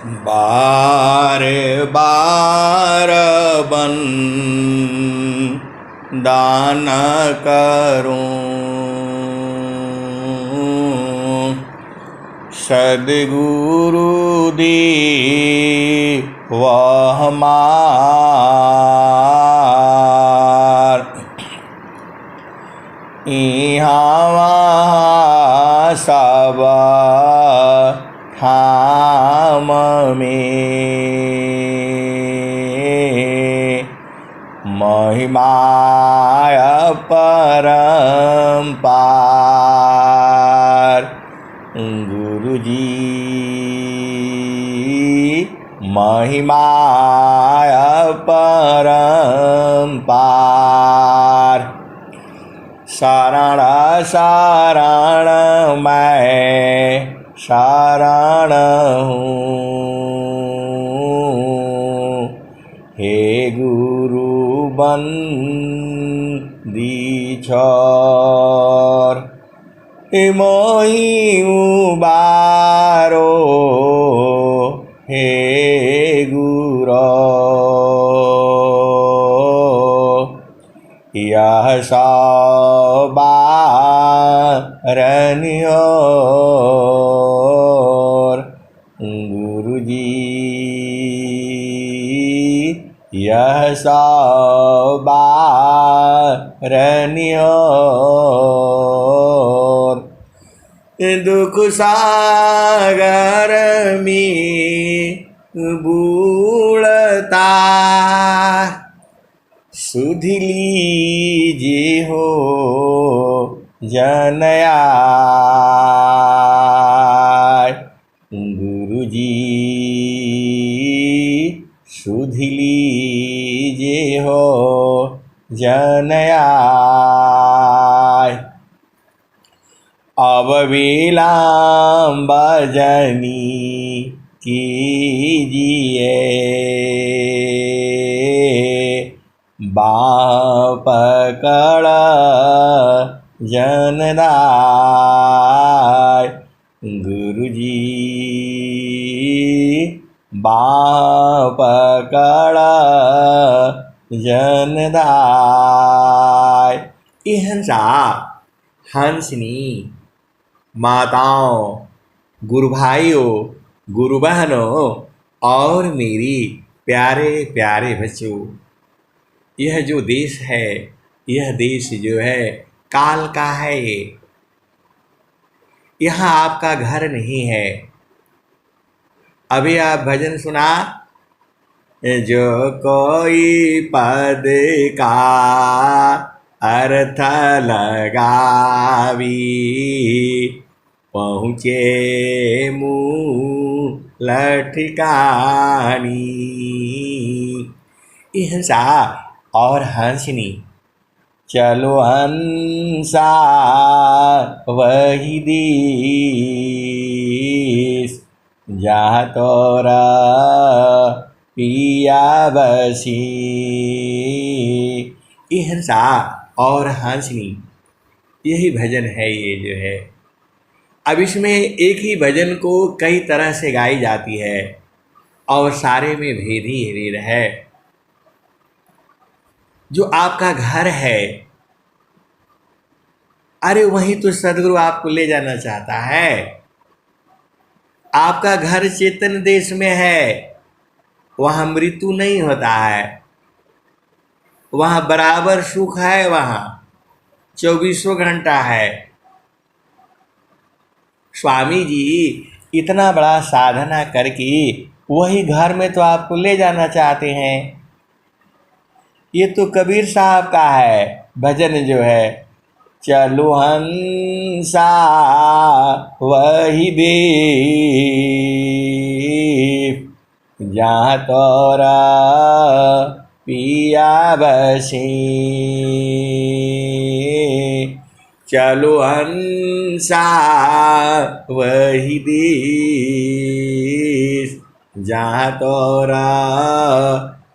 बार बार बन दान करूं, सद्गुरु दी वह मार। इहाँ वहाँ सब ठाम में महिमाय परम्पार। गुरुजी महिमाय परम्पार। शरण शरण मैं शरण हूँ, हे गुरु बंदी छोर। मोहि उबारो हे गुरो, यह सवारनियोर। गुरुजी यह सवारनियोर। दुख सागर में बूढ़ता सुध लीजिए हो जनया। गुरुजी सुध लीजिए हो जनया। अब विलम्ब जनी कीजिए, बाँह पकड़ जनदाय। गुरुजी बाँह पकड़ जनदाय। इहंसा हंसनी माताओं, गुरु भाइयों, गुरु बहनों और मेरी प्यारे प्यारे बच्चों, यह जो देश है, यह देश जो है काल का है। यहाँ आपका घर नहीं है। अभी आप भजन सुना, जो कोई पद का अर्थ लगावी, पहुँचे मूल ठिकानी। हंसा और हंसनी चलो हंसा वही देश, जहाँ तोरा पिया बसी। हंसा और हंसनी यही भजन है। ये जो है अब इसमें एक ही भजन को कई तरह से गाई जाती है और सारे में भेद ही भेद है। जो आपका घर है, अरे वहीं तो सदगुरु आपको ले जाना चाहता है। आपका घर चेतन देश में है, वहाँ मृत्यु नहीं होता है, वहाँ बराबर सुख है, वहाँ 24 घंटा है। स्वामी जी इतना बड़ा साधना करके वही घर में तो आपको ले जाना चाहते हैं। ये तो कबीर साहब का है भजन जो है, चलो हंसा वही देश, जहाँ तोरा पिया बसे। चलो हंसा वही देश, जहाँ तोरा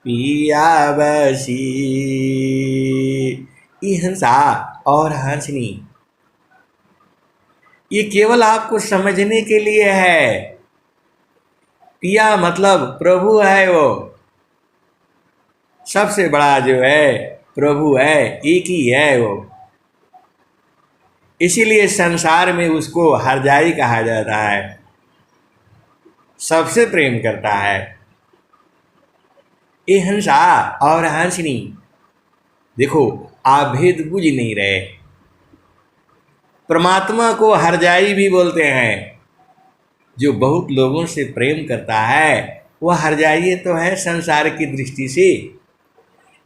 पिया बसी। ये हंसा और हंसनी ये केवल आपको समझने के लिए है। पिया मतलब प्रभु है, वो सबसे बड़ा जो है प्रभु है, एक ही है वो। इसीलिए संसार में उसको हरजाई कहा जाता है, सबसे प्रेम करता है। ये हंसा और हंसनी, देखो आप भेद बुझ नहीं रहे। परमात्मा को हरजाई भी बोलते हैं। जो बहुत लोगों से प्रेम करता है वह हरजाई तो है संसार की दृष्टि से।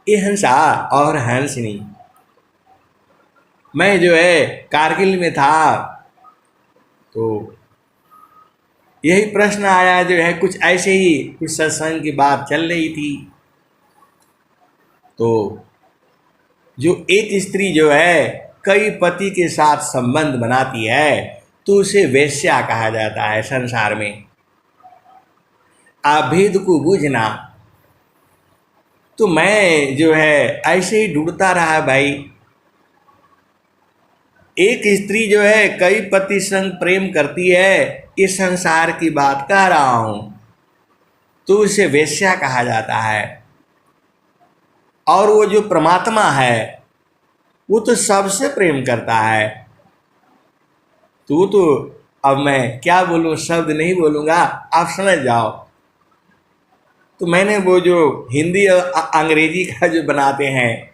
ये हंसा और हंसनी। मैं जो है कारगिल में था तो यही प्रश्न आया, जो है कुछ ऐसे ही कुछ सत्संग की बात चल रही थी। तो जो एक स्त्री जो है कई पति के साथ संबंध बनाती है तो उसे वेश्या कहा जाता है संसार में। अभेद को बूझना। तो मैं जो है ऐसे ही ढूंढता रहा भाई। एक स्त्री जो है कई पति संग प्रेम करती है, इस संसार की बात कह रहा हूं, तो उसे वेश्या कहा जाता है। और वो जो परमात्मा है वो तो सबसे प्रेम करता है। तो अब मैं क्या बोलूं, शब्द नहीं बोलूंगा, आप समझ जाओ। तो मैंने वो जो हिंदी और अंग्रेजी का जो बनाते हैं,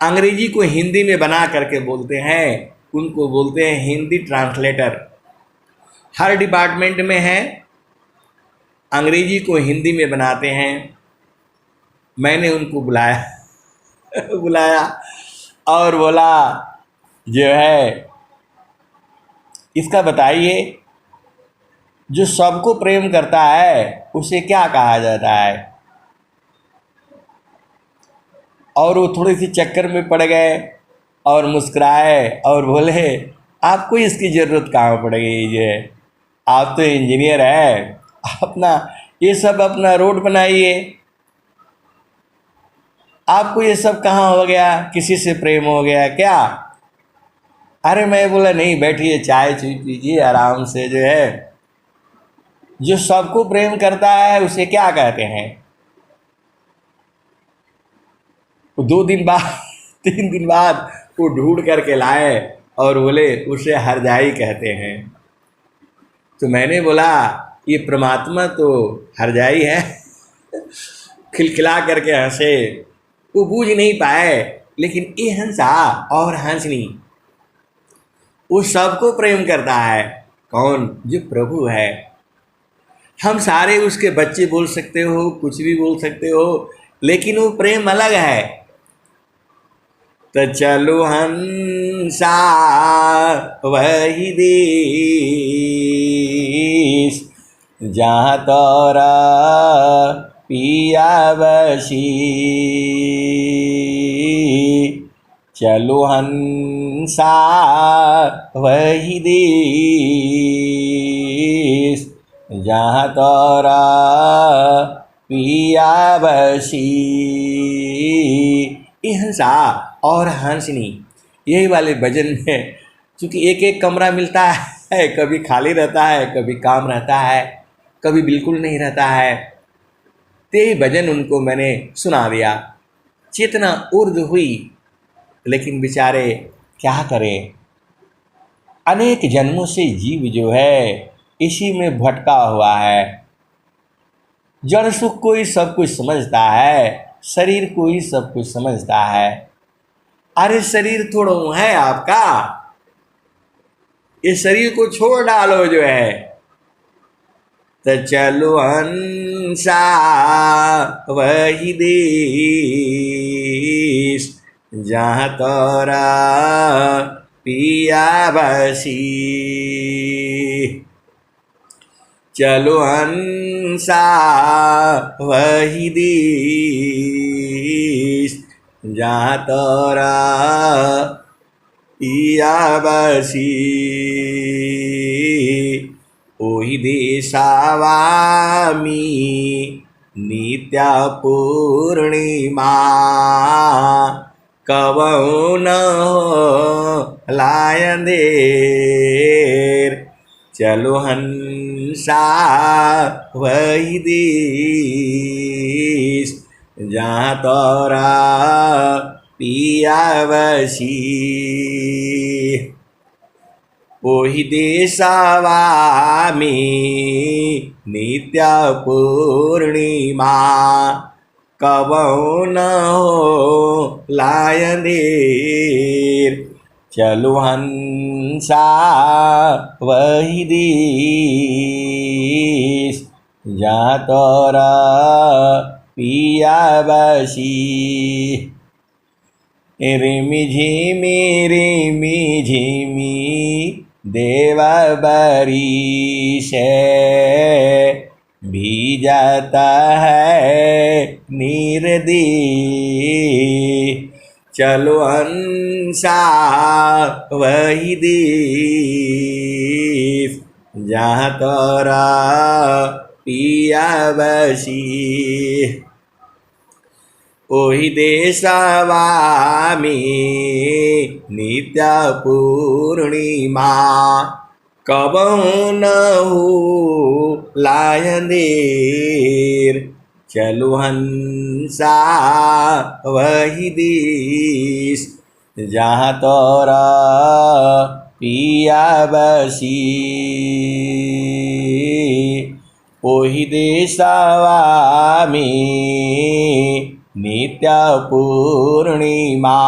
अंग्रेजी को हिंदी में बना करके बोलते हैं, उनको बोलते हैं हिंदी ट्रांसलेटर। हर डिपार्टमेंट में है, अंग्रेजी को हिंदी में बनाते हैं। मैंने उनको बुलाया बुलाया और बोला जो है इसका बताइए, जो सबको प्रेम करता है उसे क्या कहा जाता है। और वो थोड़ी सी चक्कर में पड़ गए और मुस्कुराए और बोले आपको इसकी ज़रूरत कहाँ पड़ेगी, ये आप तो इंजीनियर है, अपना ये सब अपना रोड बनाइए, आपको ये सब कहाँ हो गया, किसी से प्रेम हो गया क्या। अरे मैं बोला नहीं, बैठिए चाय पीजिए आराम से। जो है जो सबको प्रेम करता है उसे क्या कहते हैं। 2 दिन बाद 3 दिन बाद वो ढूंढ करके लाए और बोले उसे हरजाई कहते हैं। तो मैंने बोला ये परमात्मा तो हरजाई है खिलखिला करके हंसे। वो बूझ नहीं पाए, लेकिन ये हंसा और हंसनी, वो सबको प्रेम करता है। कौन? जो प्रभु है। हम सारे उसके बच्चे बोल सकते हो, कुछ भी बोल सकते हो, लेकिन वो प्रेम अलग है। तो चलो हंसा वही देश जहाँ तोरा पिया बसी। चलो हंसा वही देश जहाँ तोरा पिया बसी। ये हंसा और हंसनी, यही वाले भजन में चूँकि एक एक कमरा मिलता है, कभी खाली रहता है, कभी काम रहता है, कभी बिल्कुल नहीं रहता है। तो यही भजन उनको मैंने सुना दिया। चेतना उर्द हुई, लेकिन बेचारे क्या करें, अनेक जन्मों से जीव जो है इसी में भटका हुआ है। जड़ सुख को ही सब कुछ समझता है, शरीर को ही सब कुछ समझता है। अरे शरीर थोड़ा है आपका, इस शरीर को छोड़ डालो जो है। तो चलो हंसा वही देश जहाँ तोरा पिया बसी। चलो हंसा वही देश जहाँ तोरा पिया बसी। ओही देशावामी नित्य पूर्णिमा कबहु न हो लायन देर। चलो हंसा सा वही देश जहाँ तोरा पिया बसी। ओहि देशवा में नित्य पूर्णिमा कबहु न हो लायन देर। चलु हंसा वही देश जहाँ तोरा पिया बसी। रिमि झिमी देवा बारिश भी जाता है निर्दे। चलो हंसा वही देश जहाँ तोरा पिया बसी। ओहि देशवा में नित्य पूर्णिमा कबहु न हो लायन देर। चलु हंसा वही देश जहाँ तोरा पिया बसी। ओहि देशवा में नित्य पूर्णिमा।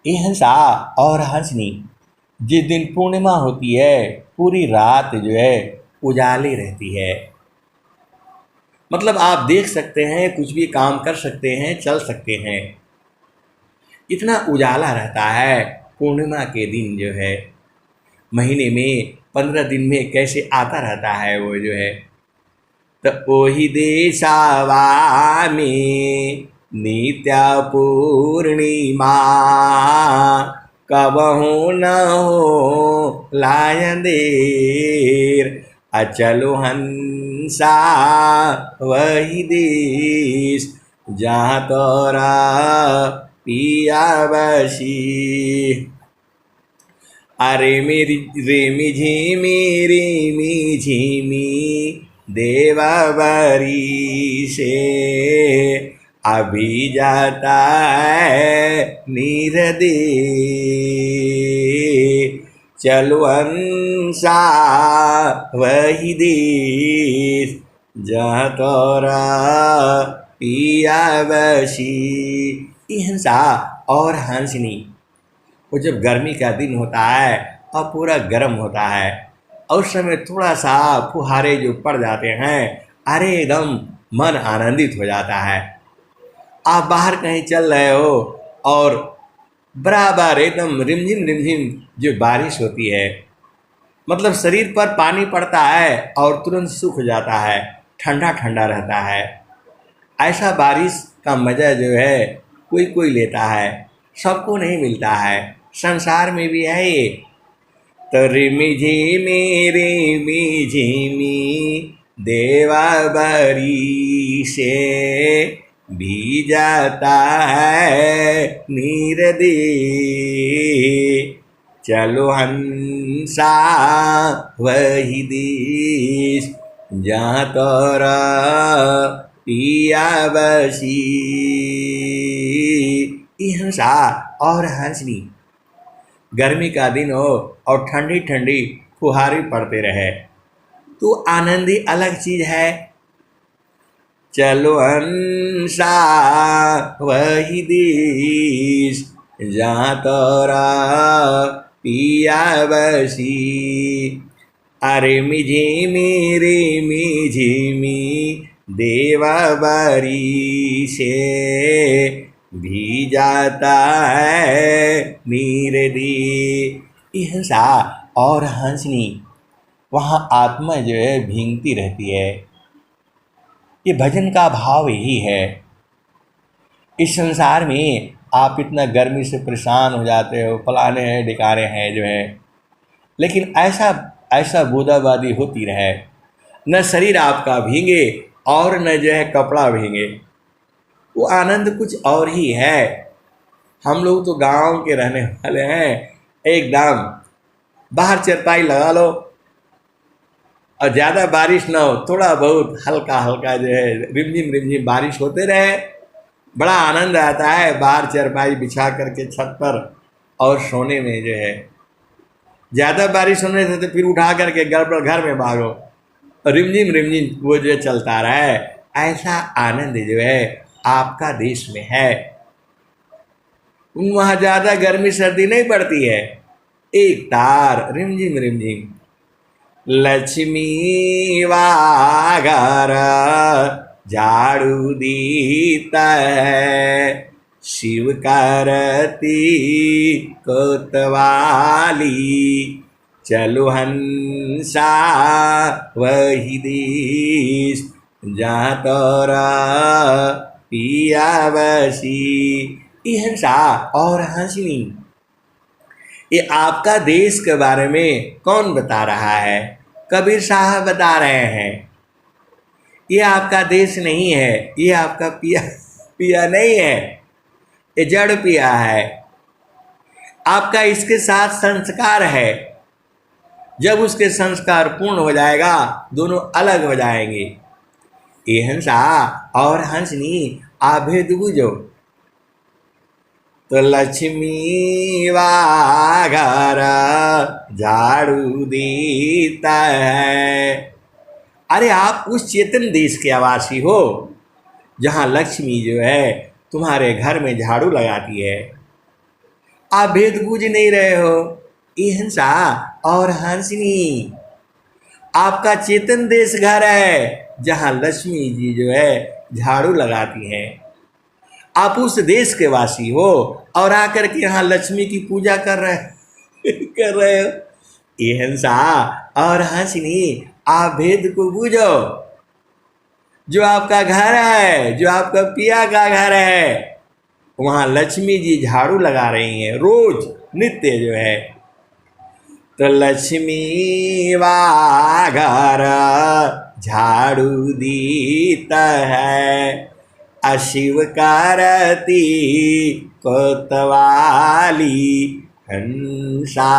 ये हंसा और हंसनी जिस दिन पूर्णिमा होती है पूरी रात जो है उजाली रहती है। मतलब आप देख सकते हैं, कुछ भी काम कर सकते हैं, चल सकते हैं, इतना उजाला रहता है पूर्णिमा के दिन जो है। महीने में 15 दिन में कैसे आता रहता है वो जो है। तो ओहि देशवा में नित्य पूर्णिमा कबहु न हो लायन देर। अचलो हंसा वही देश जहाँ तोरा पिया बसी। अरे मेरी रेमी झिमी देवा बारिश अभी जाता है निर्दे। चलो हंसा वही देश जहाँ तोरा पिया बसी। ये हंसा और हंसनी वो जब गर्मी का दिन होता है और पूरा गर्म होता है और उस समय थोड़ा सा फुहारे जो पड़ जाते हैं, अरे एकदम मन आनंदित हो जाता है। आप बाहर कहीं चल रहे हो और बराबर एकदम रिमझिम जो बारिश होती है, मतलब शरीर पर पानी पड़ता है और तुरंत सूख जाता है, ठंडा ठंडा रहता है। ऐसा बारिश का मज़ा जो है कोई कोई लेता है, सबको नहीं मिलता है, संसार में भी है ये। तो रिमि झिमी देवा बारिश भी जाता है निर्दे। चलो हंसा वही देश जहाँ तोरा पिया बसी। ये हंसा और हंसनी गर्मी का दिन हो और ठंडी ठंडी फुहारे पड़ते रहे तो आनंद ही अलग चीज़ है। चलो हंसा वही देश जहाँ तोरा पिया बसी। अरे मिझिमी देवा बारिश भी जाता है निर्दे। ये हंसा और हंसनी वहाँ आत्मा जो है भींगती रहती है। ये भजन का भाव यही है। इस संसार में आप इतना गर्मी से परेशान हो जाते हो, फलाने हैं ढिकारे हैं जो है, लेकिन ऐसा बूंदाबांदी होती रहे, न शरीर आपका भींगे और न जो है कपड़ा भींगे, वो आनंद कुछ और ही है। हम लोग तो गांव के रहने वाले हैं, एकदम बाहर चरपाई लगा लो, और ज़्यादा बारिश ना हो, थोड़ा बहुत हल्का हल्का जो है रिमझिम रिमझिम बारिश होते रहे, बड़ा आनंद आता है बाहर चारपाई बिछा करके छत पर और सोने में जो है। ज़्यादा बारिश होने से तो फिर उठा करके घर में भागो, रिमझिम रिमझिम वो जो चलता रहा है। ऐसा आनंद जो है आपका देश में है। वहाँ ज़्यादा गर्मी सर्दी नहीं पड़ती है, एक तार रिमझिम रिमझिम। लक्ष्मी वागर झाड़ू दीता है, शिव करती कोतवाली, चलो हंसा वही देश जहाँ तोरा पिया बसी। ये हंसा और हंसनी, ये आपका देश के बारे में कौन बता रहा है? कबीर साहब बता रहे हैं। ये आपका देश नहीं है, ये आपका पिया पिया नहीं है, ये जड़ पिया है। आपका इसके साथ संस्कार है। जब उसके संस्कार पूर्ण हो जाएगा दोनों अलग हो जाएंगे। ये हंसा और हंसनी आप भेद बुझो। तो लक्ष्मी वागर झाड़ू देता है। अरे आप उस चेतन देश के आवासी हो जहाँ लक्ष्मी जो है तुम्हारे घर में झाड़ू लगाती है। आप भेद बूझ नहीं रहे हो। ये हंसा और हंसनी आपका चेतन देश घर है जहाँ लक्ष्मी जी जो है झाड़ू लगाती हैं। आप उस देश के वासी हो और आकर के यहाँ लक्ष्मी की पूजा कर रहे हो। ये हंसा और हंसनी आप भेद को बूझो। जो आपका घर है, जो आपका पिया का घर है, वहाँ लक्ष्मी जी झाड़ू लगा रही हैं रोज नित्य जो है। तो लक्ष्मी वागर झाड़ू देता है, अशिव करती कोतवाली, हंसा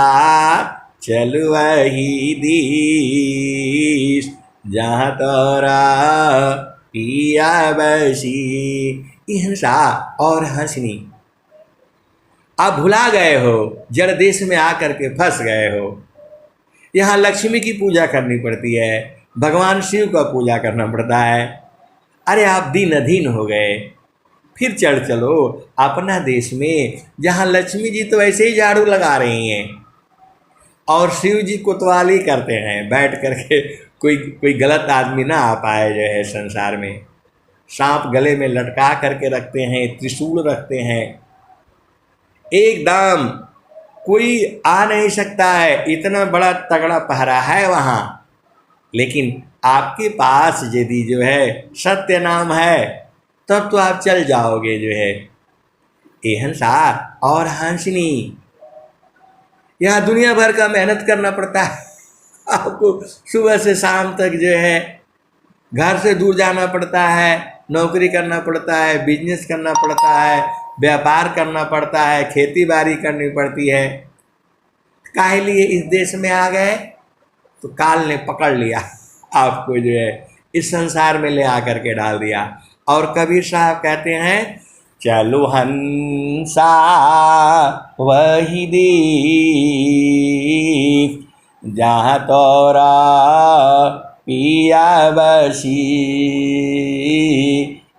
चल वही देश जहाँ तोरा पिया बसी। ये हंसा और हंसनी आप भुला गए हो, जड़ देश में आकर के फंस गए हो। यहाँ लक्ष्मी की पूजा करनी पड़ती है, भगवान शिव का पूजा करना पड़ता है। अरे आप दीन अधीन हो गए। फिर चढ़ चलो अपना देश में जहाँ लक्ष्मी जी तो ऐसे ही झाड़ू लगा रही हैं और शिव जी कोतवाली करते हैं बैठ करके। कोई गलत आदमी ना आ पाए जो है संसार में। सांप गले में लटका करके रखते हैं, त्रिशूल रखते हैं, एकदम कोई आ नहीं सकता है, इतना बड़ा तगड़ा पहरा है वहाँ। लेकिन आपके पास यदि जो है सत्य नाम है तब तो आप चल जाओगे जो है। ये हंसा और हंसनी यहाँ दुनिया भर का मेहनत करना पड़ता है आपको। सुबह से शाम तक जो है घर से दूर जाना पड़ता है, नौकरी करना पड़ता है, बिजनेस करना पड़ता है, व्यापार करना पड़ता है, खेती बाड़ी करनी पड़ती है। काहे लिए इस देश में आ गए? तो काल ने पकड़ लिया आपको जो है इस संसार में ले आकर के डाल दिया। और कबीर साहब कहते हैं चलो हंसा वही देश जहाँ तोरा पिया बसी।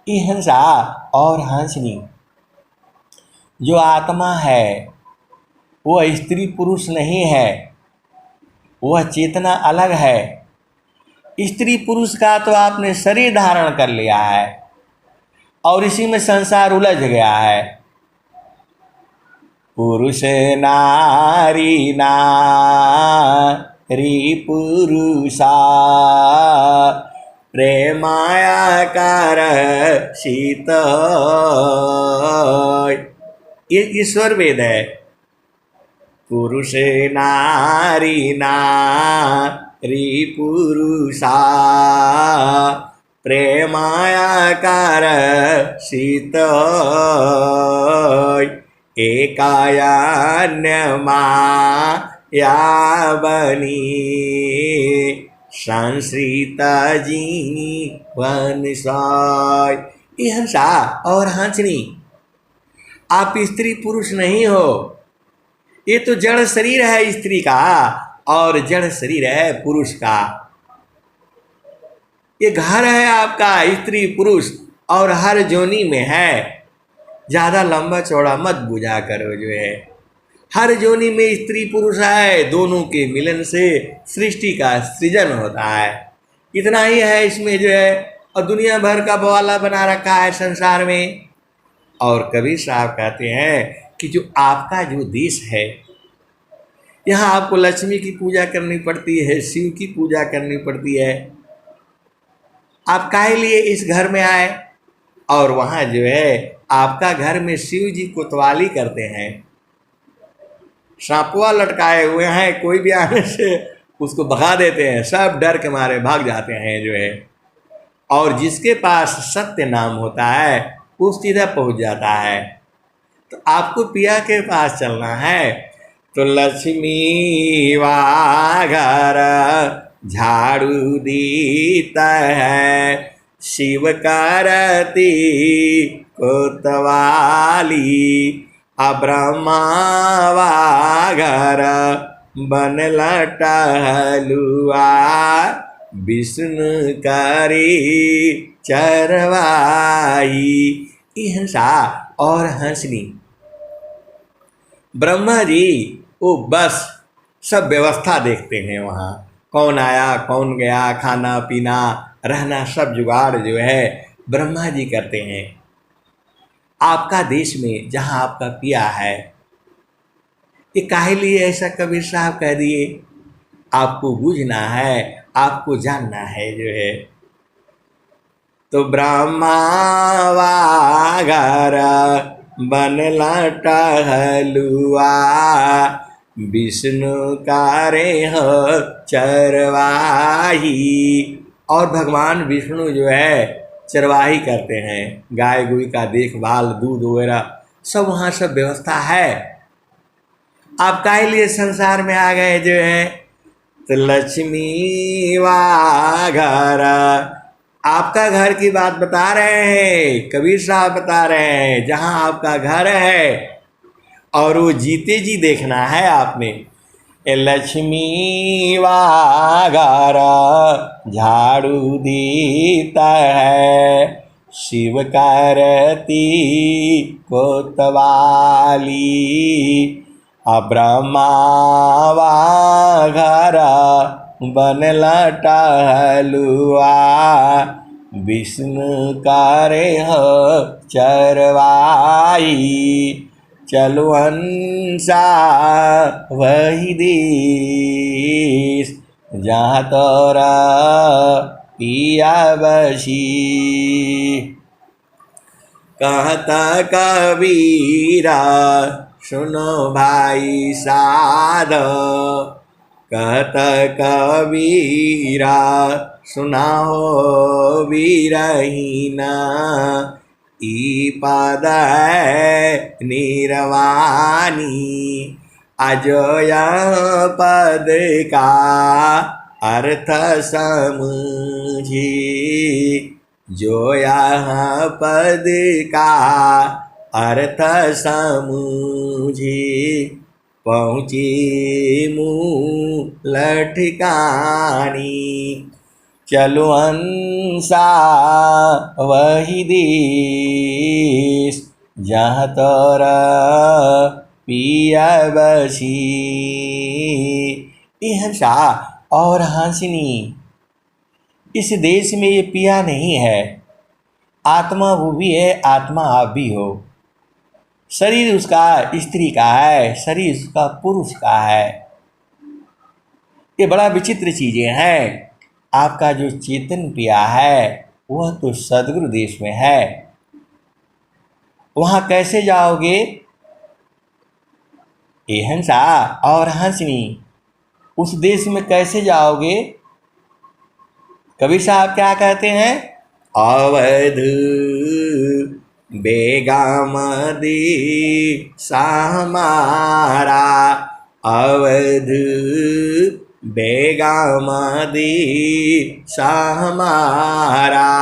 ये हंसा और हंसनी जो आत्मा है वह स्त्री पुरुष नहीं है, वह चेतना अलग है। स्त्री पुरुष का तो आपने शरीर धारण कर लिया है और इसी में संसार उलझ गया है। पुरुष नारी नारी पुरुषा प्रेमाया कर शीत। ये ईश्वर वेद है। पुरुष नारी नारी पुरुषा प्रेमाया कर शीत। एकायान्य माया बनी संश्रिता जीवन साय। ये हंसा और हंसनी, आप स्त्री पुरुष नहीं हो, ये तो जड़ शरीर है स्त्री का और जड़ शरीर है पुरुष का। ये घर है आपका स्त्री पुरुष और हर जोनी में है। ज़्यादा लंबा चौड़ा मत बुझा करो जो है, हर जोनी में स्त्री पुरुष है, दोनों के मिलन से सृष्टि का सृजन होता है। इतना ही है इसमें जो है, और दुनिया भर का बवाला बना रखा है संसार में। और कबीर साहब कहते हैं कि जो आपका जो देश है, यहाँ आपको लक्ष्मी की पूजा करनी पड़ती है, शिव की पूजा करनी पड़ती है। आप काहे लिए इस घर में आए? और वहाँ जो है आपका घर में शिव जी कोतवाली करते हैं, सांपुआ लटकाए हुए हैं, कोई भी आने से उसको भगा देते हैं, सब डर के मारे भाग जाते हैं जो है। और जिसके पास सत्य नाम होता है वो सीधा पहुँच जाता है। तो आपको पिया के पास चलना है तो लक्ष्मी वा घर झाड़ू देता है, शिव करती कोतवाली, ब्रह्मा वा घर बनला टहलुआ, विष्णु करी चरवाई। हंसा और हंसनी, ब्रह्मा जी वो बस सब व्यवस्था देखते हैं, वहाँ कौन आया कौन गया, खाना पीना रहना सब जुगाड़ जो है ब्रह्मा जी करते हैं। आपका देश में जहाँ आपका पिया है, ये काहे लिए ऐसा कबीर साहब कह दिए? आपको बूझना है, आपको जानना है जो है। तो ब्रह्मा वा घर बनला टहलुआ, विष्णु कारे हो चरवाही। और भगवान विष्णु जो है चरवाही करते हैं, गाय गुई का देखभाल, दूध वगैरह सब वहाँ सब व्यवस्था है। आप काहे लिए संसार में आ गए जो है? तो लक्ष्मी वा घर, आपका घर की बात बता रहे हैं, कबीर साहब बता रहे हैं, जहाँ आपका घर है और वो जीते जी देखना है आपने। लक्ष्मी वा घर झाड़ू देता है, शिव करती कोतवाली, ब्रह्मा वा घर बनला टहलुआ, विष्णु करे हो चरवाई। चलो हंसा वही देश, जहाँ तोरा पिया बसी। कहता कबीरा सुनो भाई साध, कहता कबीरा सुनाओ वीरहीना, ई पद निर्वाणी। अजोय पद का अर्थ समझी, जो यहाँ पद का अर्थ समझी, पहुँची मूल ठिकानी। चलो हंसा वही देश, जहाँ तोरा पिया बसी। ये हंसा और हंसनी, इस देश में ये पिया नहीं है, आत्मा वो भी है, आत्मा आप भी हो। शरीर उसका स्त्री का है, शरीर उसका पुरुष का है। ये बड़ा विचित्र चीज़ें हैं। आपका जो चेतन पिया है वह तो सदगुरु देश में है, वहाँ कैसे जाओगे? ये हंसा और हंसनी, उस देश में कैसे जाओगे? कबीर साहब क्या कहते हैं? अवध बेगामदी सामारा, अवध बेगामदी हमारा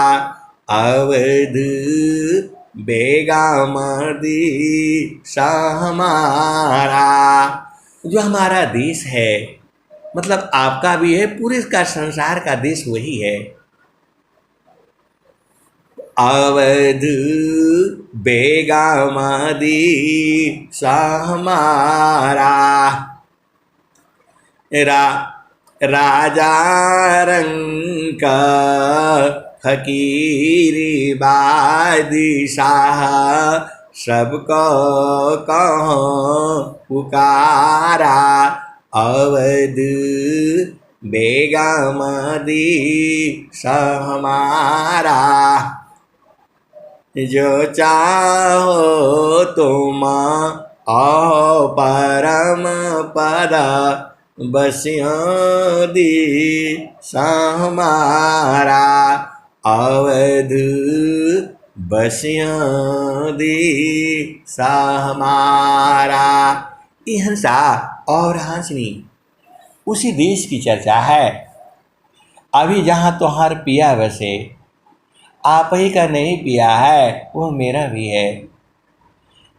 अवध बेगामदी हमारा। जो हमारा देश है, मतलब आपका भी है, पूरे का संसार का देश वही है। अवध बेगामदी हमारा राजा रंक फकीरी बादशाह सबको कहो पुकारा। अवध बेगामदी हमारा जो चाहो तुम आओ परम पद बसियों दी हमारा। अवध बसियों दी हमारा। ये हंसा और हंसनी उसी देश की चर्चा है। अभी जहाँ तुम्हार पिया बसे, आप ही का नहीं पिया है, वो मेरा भी है।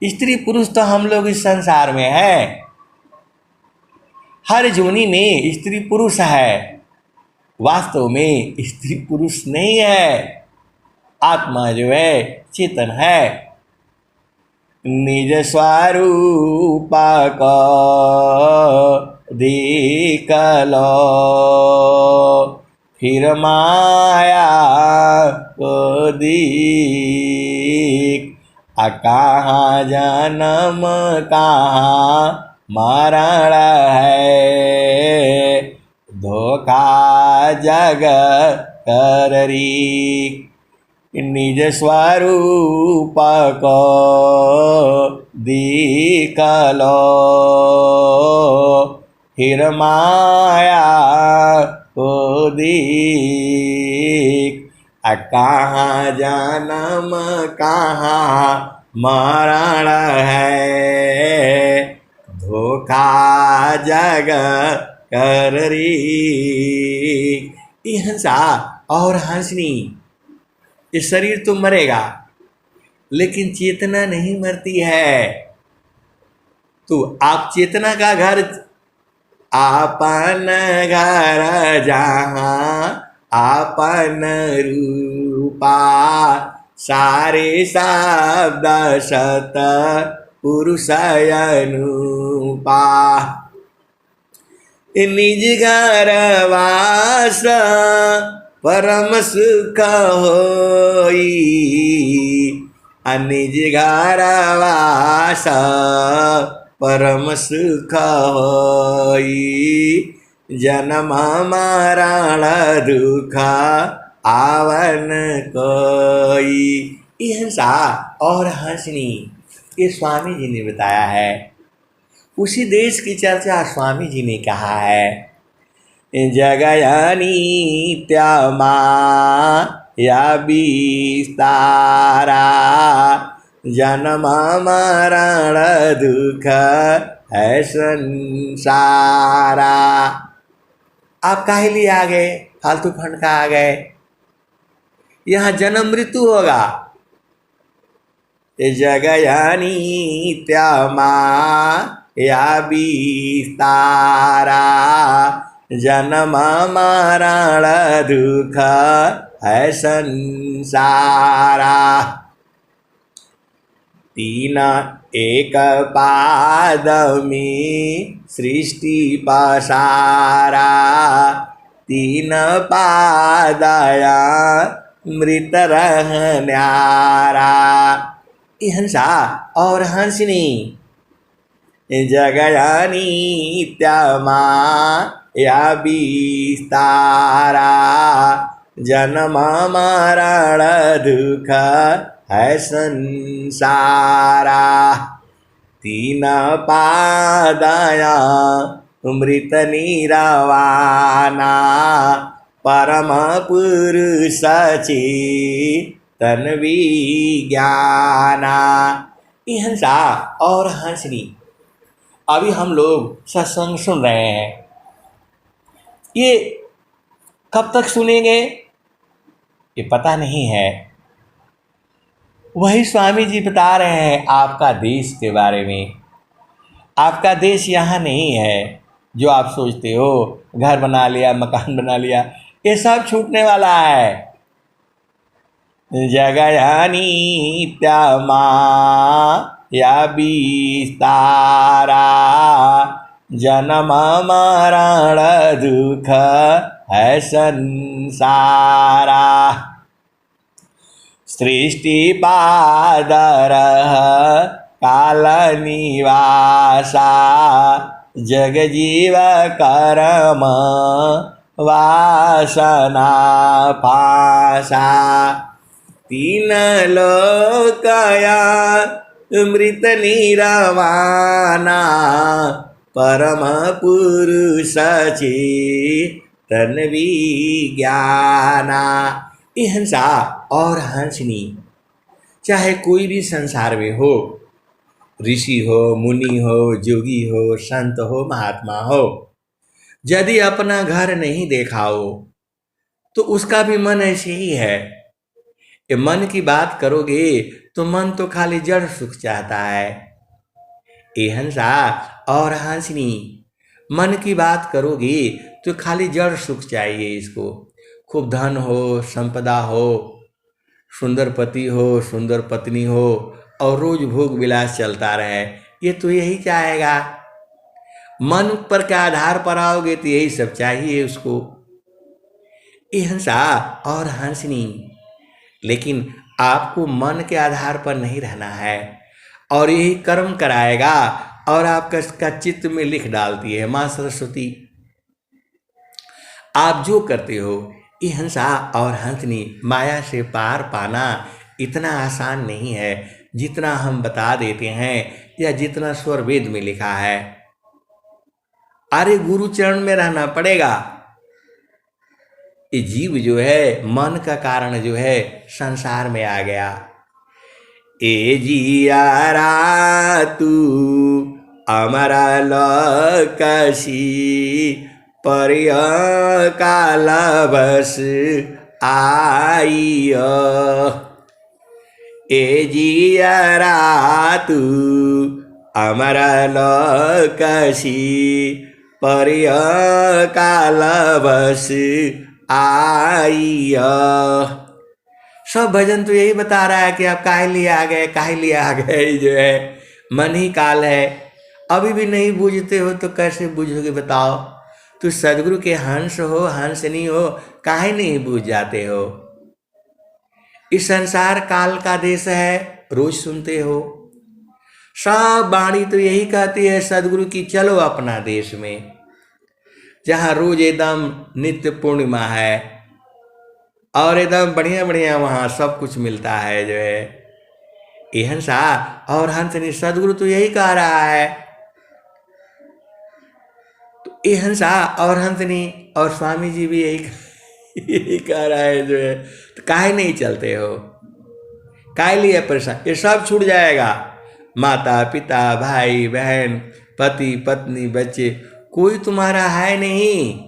स्त्री पुरुष तो हम लोग इस संसार में हैं। हर जुगनी में स्त्री पुरुष है, वास्तव में स्त्री पुरुष नहीं है। आत्मा जो है चेतन है। निज स्वरूप को देख लो, फिर माया को दीख। कहाँ जन्म कहाँ मरण है, धोखा जग कररी। निज स्वरूप को देख लो, फिर माया को देख। कहाँ जन्म कहाँ मरण है, धोखा जग कररी। ये हंसा और हंसनी, ये शरीर तो मरेगा लेकिन चेतना नहीं मरती है। तो आप चेतना का घर, आपन घर जहाँ आपन रूपा, सारे शब्द सत पुरुष अनुपा। निज घर वास परम सुख होई, निज घर वास परम सुख होई। जन्म मरण दुख आवन कोई। ये हंसा और हंसनी, ये स्वामी जी ने बताया है। उसी देश की चर्चा स्वामी जी ने कहा है। जगयानी त्यामा या विस्तारा, जन्म मरण दुख है संसारा। आप काहे लिए आ गए, फालतू फंड का आ गए? यहाँ जन्म मृत्यु होगा। जगयानी त्यामा या विस्तारा, जन्म मरण दुख है संसारा। तीन एक पाद में सृष्टि पसारा, तीन पादया मृत रहन्यारा। ये हंसा और हंसनी, जगयानी त्यामा या विस्तारा, जन्म मरण दुख है संसारा। तीन पादया मृत निरवाना, परम पुरुष चेतन विज्ञाना। ये हंसा और हंसनी। अभी हम लोग सत्संग सुन रहे हैं। ये कब तक सुनेंगे ये पता नहीं है। वही स्वामी जी बता रहे हैं आपका देश के बारे में। आपका देश यहाँ नहीं है जो आप सोचते हो, घर बना लिया, मकान बना लिया, ये सब छूटने वाला है। जगयानी त्यामा या विस्तारा, जन्म मरण दुख है संसारा। सृष्टि पादर काल निवासा, जग जीव कर्म वासना पासा। तीन लोकया मृत निरवाना, परम पुरुष चेतन विज्ञाना। ये हंसा और हंसनी चाहे कोई भी संसार में हो, ऋषि हो, मुनि हो, जोगी हो, संत हो, महात्मा हो, यदि अपना घर नहीं देखा हो तो उसका भी मन ऐसे ही है। ये मन की बात करोगे तो मन तो खाली जड़ सुख चाहता है। ये हंसा और हंसनी मन की बात करोगे तो खाली जड़ सुख चाहिए इसको। खूब धन हो, संपदा हो, सुंदर पति हो, सुंदर पत्नी हो और रोज भोग विलास चलता रहे, ये तो यही चाहेगा। मन पर के आधार पर आओगे तो यही सब चाहिए उसको। ये हंसा और हंसनी। लेकिन आपको मन के आधार पर नहीं रहना है और यही कर्म कराएगा और आपका चित्त में लिख डालती है माँ सरस्वती। आप जो करते हो ये हंसा और हंसनी माया से पार पाना इतना आसान नहीं है जितना हम बता देते हैं या जितना स्वर वेद में लिखा है। अरे गुरु चरण में रहना पड़ेगा। ये जीव जो है मन का कारण जो है संसार में आ गया। ए जियारा तू अमरा लकसी, पर्य काल बस आई। ए जियारा तू अमरा लकसी, पर्य काल बस आई। सब भजन तो यही बता रहा है कि आप काहे लिए आ गए, काहे लिए आ गए। जो है मन ही काल है। अभी भी नहीं बूझते हो तो कैसे बूझोगे बताओ। तो सदगुरु के हंस हो, हंसनी हो, काहे नहीं बूझ जाते हो। इस संसार काल का देश है, रोज सुनते हो। सब वाणी तो यही कहती है सदगुरु की, चलो अपना देश में जहाँ रोज एकदम नित्य पूर्णिमा है और एकदम बढ़िया बढ़िया वहाँ सब कुछ मिलता है। जो है ये हंसा और हंसनी सदगुरु तो यही कह रहा है। तो ये हंसा और हंसनी और स्वामी जी भी यही कह रहा है। जो है तो काहे नहीं चलते हो, काहे लिए परेशान। ये सब छूट जाएगा। माता पिता, भाई बहन, पति पत्नी, बच्चे, कोई तुम्हारा है नहीं।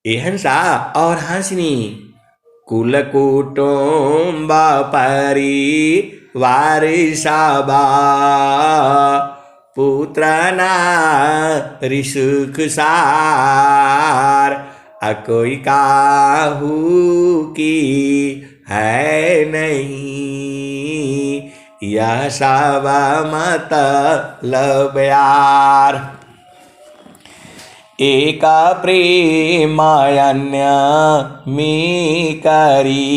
ये हंसा और हंसनी कुल कुटुंब परिवार सबा, पुत्र नारी सुख सार, कोई काहू की है नहीं, यह सब मतलब यार। एक प्रेम अन्य में करी,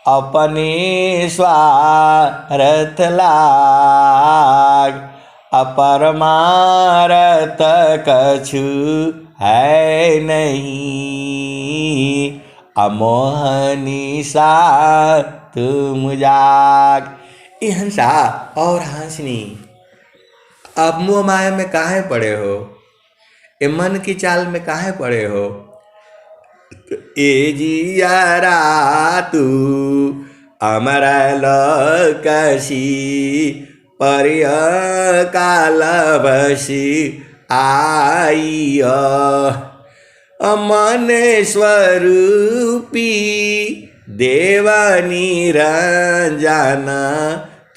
अपने स्वार्थ लाग, अपरमारथ कछु है नहीं, अमोहनी सा तुम जाग। ये हंसा और हंसनी अब मोह माया में काहे पड़े हो, ये मन की चाल में काहे पड़े हो। ए जियारा तू अमर लकसी, पर्य कालवशी आई मन स्वरूपी देव निरंजन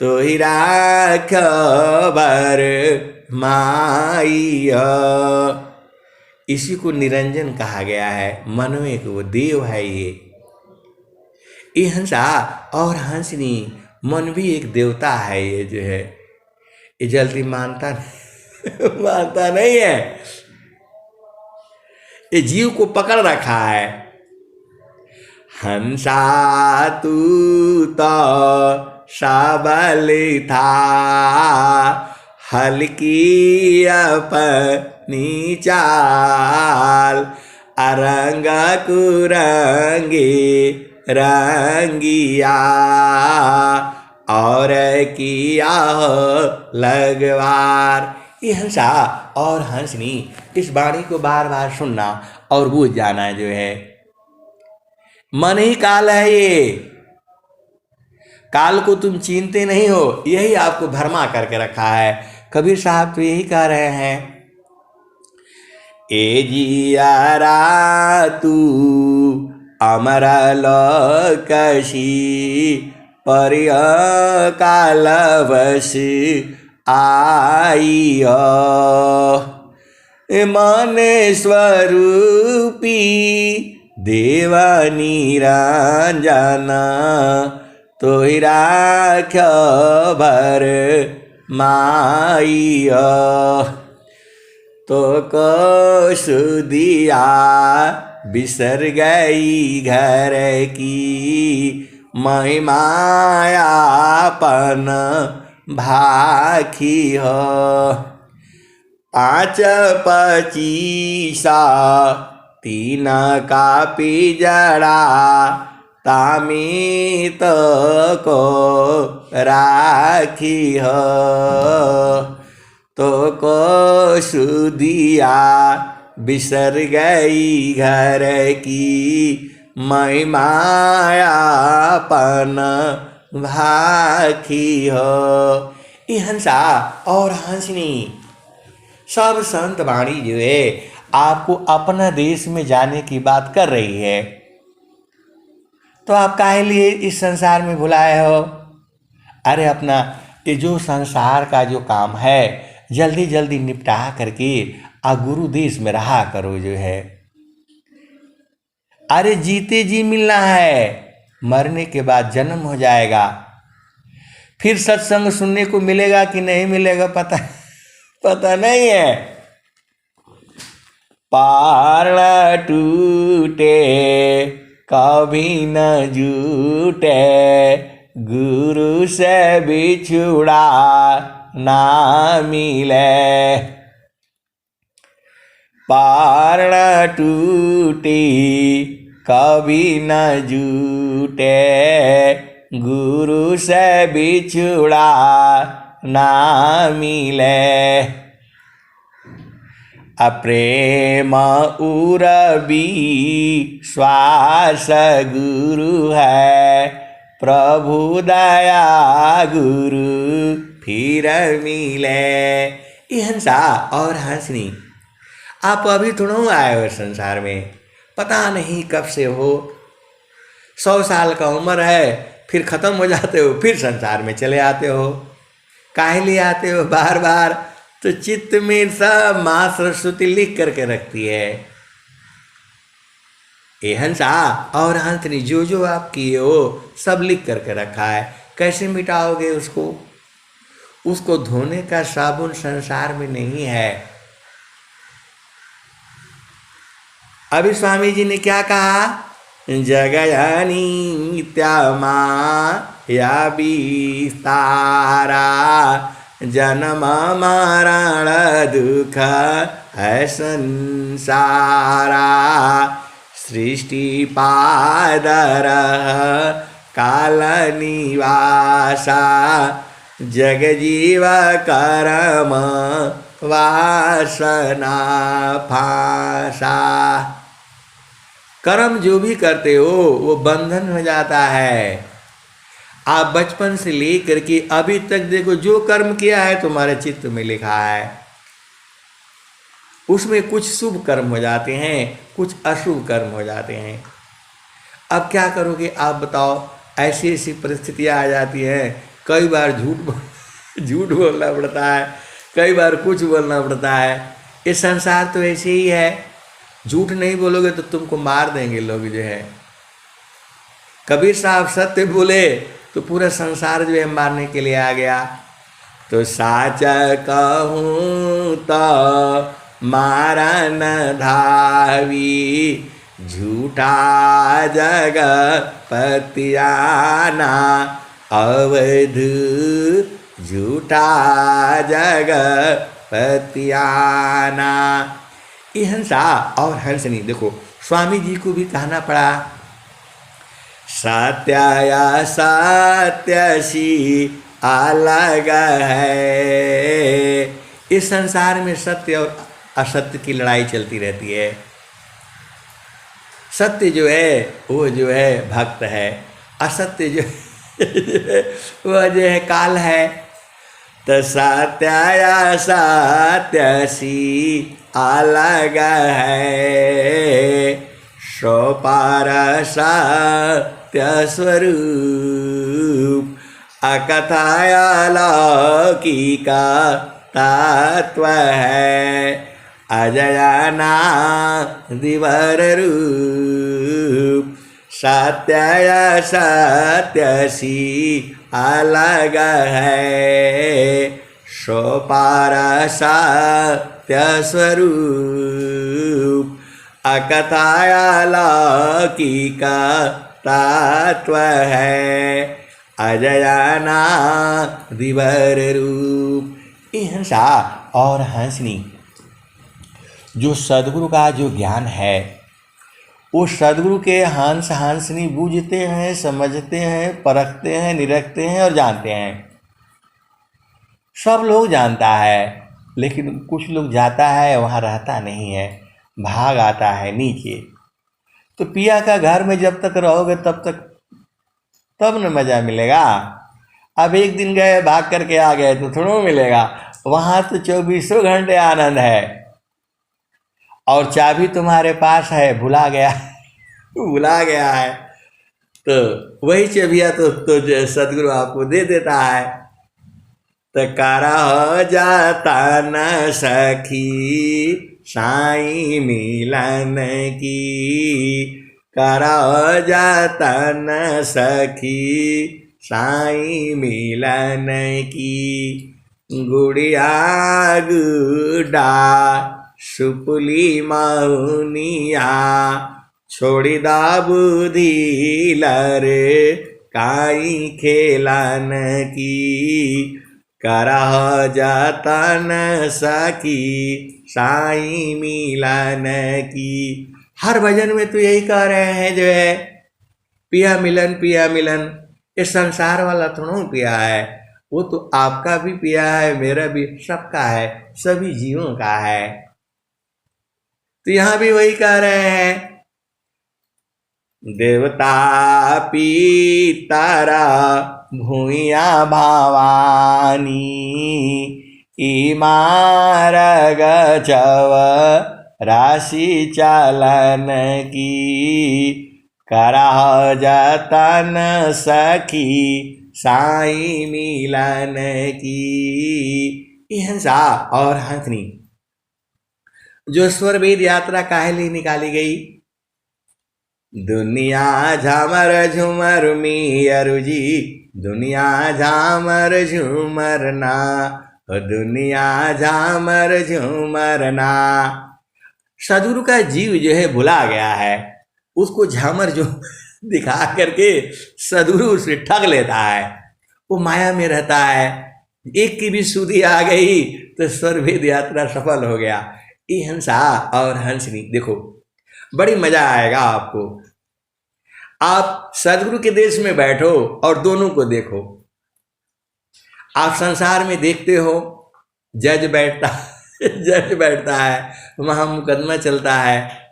तो ही राख बर माई। इसी को निरंजन कहा गया है, मन में वो देव है। ये हंसा और हंसनी मन भी एक देवता है। ये जो है ये जल्दी मानता मानता नहीं है, ये जीव को पकड़ रखा है। हंसा तू तो सबल था हल्की अपनी चाल अरंग कुरंगी रंगिया और किया लगवार। ये हंसा और हंसनी इस वाणी को बार बार सुनना और बूझ जाना जो है मन ही काल है। ये काल को तुम चीनते नहीं हो, यही आपको भरमा करके रखा है। कबीर साहब तो यही कह रहे हैं, ए जियारा तू अमर लोकशी पर्य कालवश आई मन स्वरूपी देव निरंजन तो ही राख भर माई। तो को सुदिया बिसर गई घर की महिमायापन भाखी हो। 5 25 3 का पिजड़ा तामित को राखी हो। तो को सुदिया बिसर गई घर की महिमायापन भाखी हो। ये हंसा और हंसनी सब संत वाणी जो है आपको अपना देश में जाने की बात कर रही है, तो आप काहे लिए इस संसार में भुलाए हो? अरे अपना ये जो संसार का जो काम है जल्दी जल्दी निपटा करके गुरु देश में रहा करो जो है। अरे जीते जी मिलना है, मरने के बाद जन्म हो जाएगा, फिर सत्संग सुनने को मिलेगा कि नहीं मिलेगा पता नहीं है। पारण टूटे कभी न जूटे गुरु से बिछुड़ा ना मिले। पारण टूटी कभी न जूटे गुरु से बिछुड़ा ना मिले। अप्रेम उरबी श्वास गुरु है प्रभु दया गुरु फिर मिले। ये हंसा और हंसनी आप अभी थोड़ा आए हो संसार में, पता नहीं कब से हो। 100 साल का उम्र है, फिर ख़त्म हो जाते हो, फिर संसार में चले आते हो। काहे लिए आते हो बार बार? तो चित्त में सब माँ सरस्वती लिख करके रखती है। ये हंसा और हंसनी जो जो आप किए हो सब लिख करके रखा है। कैसे मिटाओगे उसको? उसको धोने का साबुन संसार में नहीं है। अभी स्वामी जी ने क्या कहा? जगयानी त्यामा या विस्तारा जन्म मरण दुख है संसारा। सृष्टि पादर काल निवासा जग जीव कर्म वासना फासा। कर्म जो भी करते हो वो बंधन हो जाता है। आप बचपन से लेकर के अभी तक देखो, जो कर्म किया है तुम्हारे चित्त में लिखा है, उसमें कुछ शुभ कर्म हो जाते हैं, कुछ अशुभ कर्म हो जाते हैं। अब क्या करोगे आप बताओ? ऐसी ऐसी परिस्थितियाँ आ जाती हैं, कई बार झूठ बोलना पड़ता है, कई बार कुछ बोलना पड़ता है। ये संसार तो ऐसे ही है, झूठ नहीं बोलोगे तो तुमको मार देंगे लोग जो है। कबीर साहब सत्य बोले तो पूरा संसार जो है मारने के लिए आ गया। तो साच कहूँ तो मारा न धावी, झूठा जग पतियाना अवध, झूठा जग पतियाना। ये हंसा और हंसनी, देखो स्वामी जी को भी कहना पड़ा, सत्या सत्यसी अलग है। इस संसार में सत्य और असत्य की लड़ाई चलती रहती है। सत्य जो है वो जो है भक्त है, असत्य जो है वह जो है काल है। तो सत्या सत्यसी अलग है, सो पार सत्य स्वरूप, अकथाया लौकिका तत्व है, अजयना दिवर रूप। सत्य सत्यसी अलग है, सो पार सत्य स्वरूप, अकथाया लौकिका तत्व है, अजयना दिवर रूप। ये हंसा और हंसनी, जो सदगुरु का जो ज्ञान है वो सदगुरु के हंस हंसनी बूझते हैं, समझते हैं, परखते हैं, निरखते हैं और जानते हैं। सब लोग जानता है, लेकिन कुछ लोग जाता है वहाँ रहता नहीं है, भाग आता है नीचे। तो पिया का घर में जब तक रहोगे तब न मज़ा मिलेगा। अब एक दिन गए भाग करके आ गए तो थोड़ा मिलेगा, वहाँ तो 24 घंटे आनंद है। और चाबी तुम्हारे पास है, भुला गया है तो वही चाबियाँ तो सदगुरु आपको दे देता है। तो कारा हो जाता न सखी साईं मिलन की, कारा हो जाता न सखी साईं मिलन की। गुड़िया गुडा सुपुली मौनिया, छोड़ी दा बुद्धि लरे काई खेलन की, करह जतन सखी साई मिलन की। हर भजन में तो यही कह रहे हैं जो है पिया मिलन पिया मिलन। इस संसार वाला थोड़ा पिया है, वो तो आपका भी पिया है, मेरा भी, सबका है, सभी जीवों का है। तो यहाँ भी वही कह रहे हैं, देवता पीतारा भूया भवानी, इमारग चव राशि चालन की, करह जतन सखी साई मिलन की। हंसा और हंसनी, जो स्वर वेद यात्रा काहे लिए निकाली गई? दुनिया झामर झूमर मियरु जी, दुनिया झामर झूमर ना, दुनिया झामर झूमर ना। सदगुरु का जीव जो है भुला गया है, उसको झामर जो दिखा करके सदगुरु उसे ठग लेता है, वो माया में रहता है। एक की भी सुधि आ गई तो स्वर वेद यात्रा सफल हो गया। ये हंसा और हंसनी, देखो बड़ी मजा आएगा आपको। आप सदगुरु के देश में बैठो और दोनों को देखो। आप संसार में देखते हो जज बैठता है, वहां मुकदमा चलता है।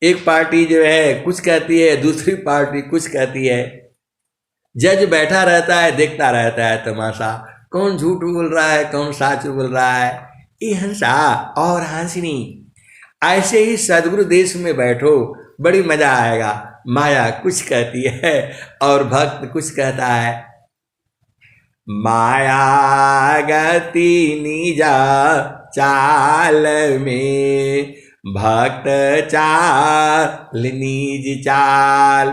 एक पार्टी जो है कुछ कहती है, दूसरी पार्टी कुछ कहती है। जज बैठा रहता है, देखता रहता है तमाशा, कौन झूठ बोल रहा है, कौन सच बोल रहा है। ये हंसा और हंसनी, ऐसे ही सदगुरु देश में बैठो, बड़ी मजा आएगा। माया कुछ कहती है और भक्त कुछ कहता है। माया गति निजा चाल में, भक्त चाल निज चाल,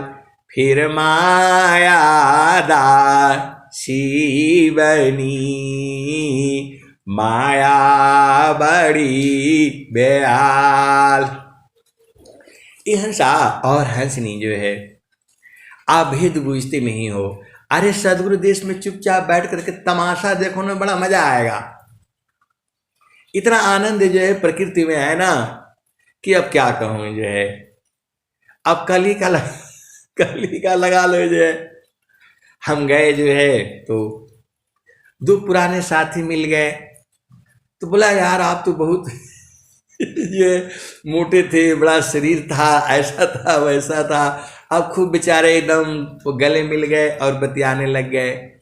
फिर माया दासी बनी, माया बड़ी बेहाल। ये हंसा और हंसनी जो है, आप भेद बूझते नहीं हो। अरे सदगुरु देश में चुपचाप बैठ करके तमाशा देखो ना, बड़ा मजा आएगा। इतना आनंद जो है प्रकृति में है ना कि अब क्या कहूँ जो है। अब कली का लगा लो जो है। हम गए जो है तो दो पुराने साथी मिल गए, तो बोला यार आप तो बहुत ये मोटे थे, बड़ा शरीर था, ऐसा था वैसा था। अब खूब बेचारे एकदम गले मिल गए और बतियाने लग गए।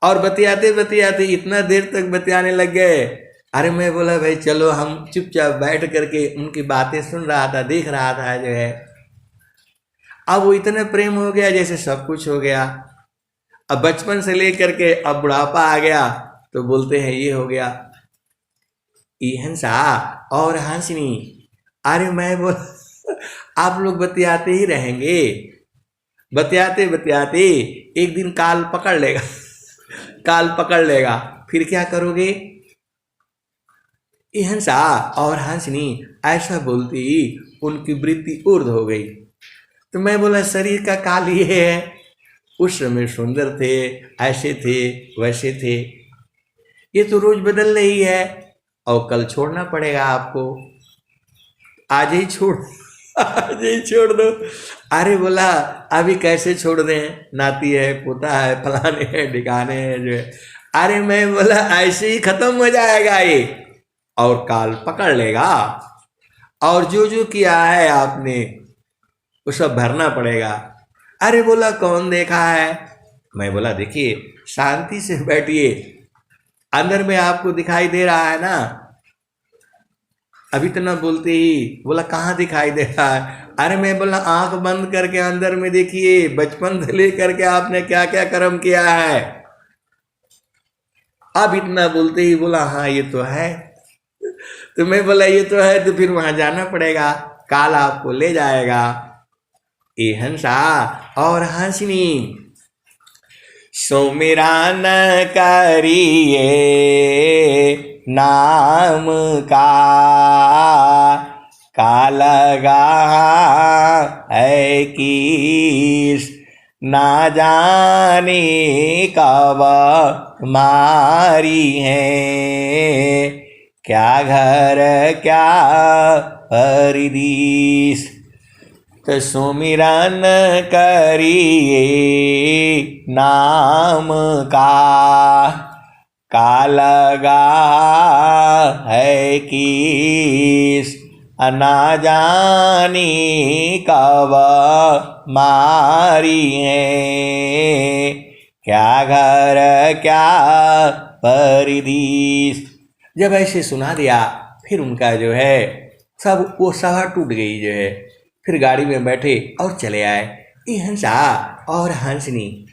और बतियाते बतियाते इतना देर तक बतियाने लग गए। अरे मैं बोला भाई चलो, हम चुपचाप बैठ करके उनकी बातें सुन रहा था, देख रहा था जो है। अब वो इतना प्रेम हो गया जैसे सब कुछ हो गया। अब बचपन से लेकर के अब बुढ़ापा आ गया तो बोलते हैं ये हो गया। ये हंसा और हंसनी, अरे मैं बोल आप लोग बतियाते ही रहेंगे, बतियाते बतियाते एक दिन काल पकड़ लेगा काल पकड़ लेगा, फिर क्या करोगे। ये हंसा और हंसनी ऐसा बोलती उनकी वृत्ति ऊर्ध्व हो गई। तो मैं बोला शरीर का काल ये है, उस समय सुंदर थे, ऐसे थे वैसे थे, ये तो रोज बदल रही है और कल छोड़ना पड़ेगा आपको, आज ही छोड़ दो। अरे बोला अभी कैसे छोड़ दें, नाती है, पोता है, फलाने हैं, ठिकाने हैं जो है। अरे मैं बोला ऐसे ही खत्म हो जाएगा ये, और काल पकड़ लेगा, और जो जो किया है आपने वो सब भरना पड़ेगा। अरे बोला कौन देखा है। मैं बोला देखिए शांति से बैठिए, अंदर में आपको दिखाई दे रहा है ना। अभी तो ना बोलते ही बोला कहाँ दिखाई दे रहा है। अरे मैं बोला आंख बंद करके अंदर में देखिए, बचपन से लेकर के आपने क्या क्या कर्म किया है। अब इतना बोलते ही बोला हाँ ये तो है। तो मैं बोला ये तो है तो फिर वहां जाना पड़ेगा, काल आपको ले जाएगा। ये हंसा और हंसनी, सुमिरन करिए नाम का लगा है किस, ना जाने कब मारी है, क्या घर क्या परदेस। तो सुमिरन करिए नाम का लगा है किस, ना जाने कब मारी है, क्या घर क्या परदेस। जब ऐसे सुना दिया फिर उनका जो है सब वो सभा टूट गई जो है। फिर गाड़ी में बैठे और चले आए। ये हंसा और हंसनी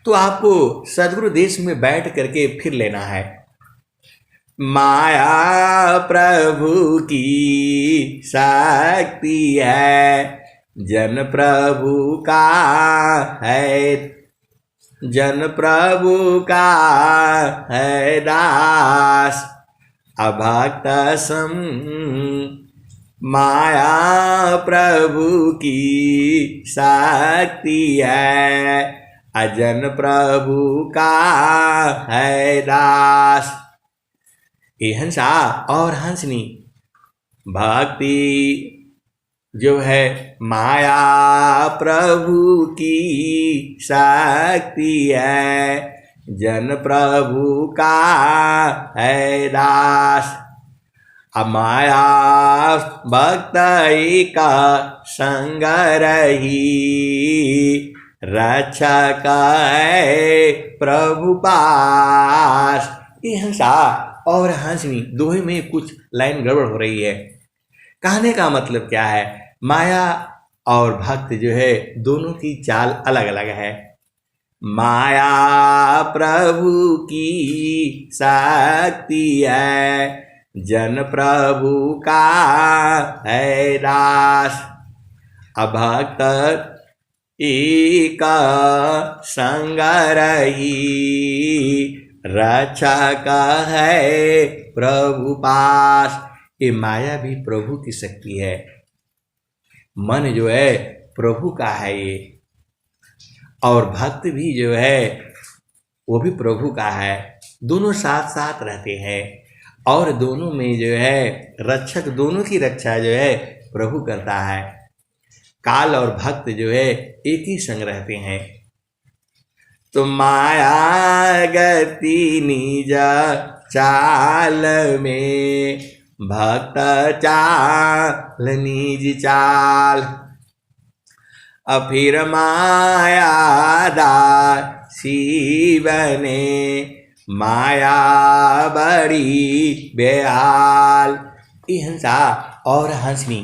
तो आपको सदगुरु देश में बैठ करके फिर लेना है। माया प्रभु की शक्ति है, जन प्रभु का है, जन प्रभु का है दास, अभक्त सम माया प्रभु की शक्ति है, अजन प्रभु का है दास। ये हंसा और हंसनी भक्ति जो है माया प्रभु की शक्ति है, जन प्रभु का है दास। अमाया भक्त का संग रही, रक्षा का है प्रभु पास। ये हंसा और हंसनी दोहे में कुछ लाइन गड़बड़ हो रही है। कहने का मतलब क्या है, माया और भक्त जो है दोनों की चाल अलग अलग है। माया प्रभु की शक्ति है, जन प्रभु का है दास। अभक्त एक संग रही, रक्षा का है प्रभु पास। ये माया भी प्रभु की शक्ति है, मन जो है प्रभु का है ये, और भक्त भी जो है वो भी प्रभु का है। दोनों साथ साथ रहते हैं और दोनों में जो है रक्षक, दोनों की रक्षा जो है प्रभु करता है। काल और भक्त जो है एक ही संग रहते हैं। तो माया गति निज चाल में, भक्त चाल निज चाल। फिर माया दासी बने, माया बड़ी बेहाल। ये हंसा और हंसनी,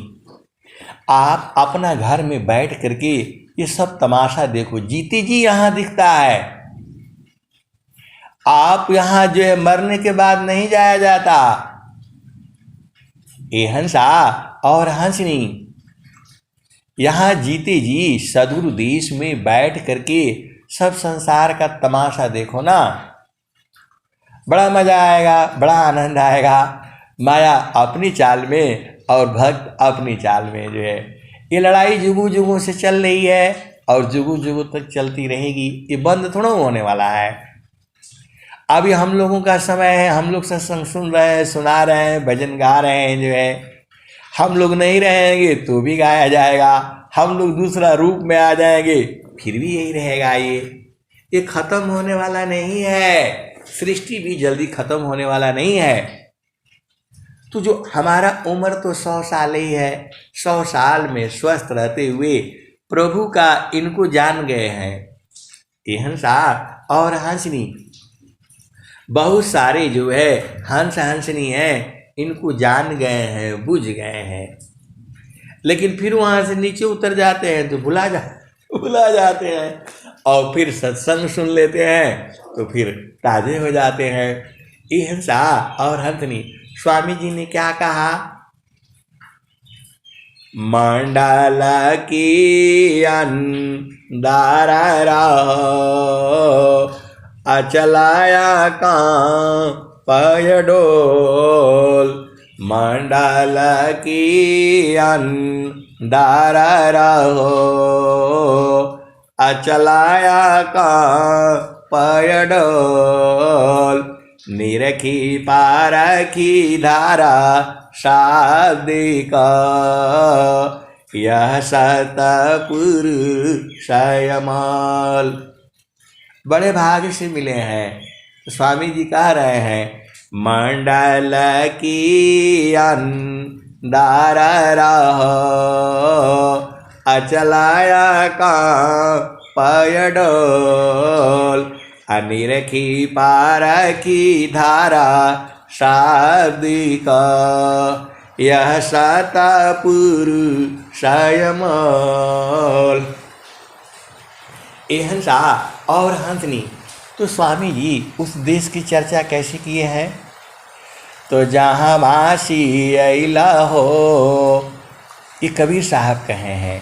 आप अपना घर में बैठ करके ये सब तमाशा देखो। जीते जी यहाँ दिखता है, आप यहाँ जो है मरने के बाद नहीं जाया जाता। ये हंसा और हंसनी, यहाँ जीते जी सदगुरु देश में बैठ करके सब संसार का तमाशा देखो ना, बड़ा मजा आएगा, बड़ा आनंद आएगा। माया अपनी चाल में और भक्त अपनी चाल में जो है ये लड़ाई जुगू जुगू से चल रही है और जुगू जुगू तक चलती रहेगी। ये बंद थोड़ा होने वाला है। अभी हम लोगों का समय है, हम लोग सत्संग सुन रहे हैं, सुना रहे हैं, भजन गा रहे हैं जो है। हम लोग नहीं रहेंगे तो भी गाया जाएगा, हम लोग दूसरा रूप में आ जाएंगे फिर भी यही रहेगा। ये खत्म होने वाला नहीं है। सृष्टि भी जल्दी खत्म होने वाला नहीं है। तो जो हमारा उम्र तो 100 साल ही है, 100 साल में स्वस्थ रहते हुए प्रभु का इनको जान गए हैं। ये हंसा और हंसनी, बहुत सारे जो है हंस हंसनी है, इनको जान गए हैं, बुझ गए हैं, लेकिन फिर वहाँ से नीचे उतर जाते हैं तो भुला जाते हैं और फिर सत्संग सुन लेते हैं तो फिर ताजे हो जाते हैं। ये हंसा और हंसनी, स्वामी जी ने क्या कहा, मंडल की अंदर रहो, अचलाया का पय डोल। मंडल की अंदर रहो, अचलाया का पय डोल। निरखी पारखी धारा शाब्दिक, यह सतपुरुषयमाल। बड़े भाग्य से मिले हैं। तो स्वामी जी कह रहे हैं, मंडल की अंदर रहो, अचलाया का पय डोल। अनिरखी पारखी धारा शाब्दिक, यह सतपुरुषयमाल। ये हंसा और हंसनी, तो स्वामी जी उस देश की चर्चा कैसे किए हैं, तो जहाँ वासी अइला हो, ये कबीर साहब कहे हैं।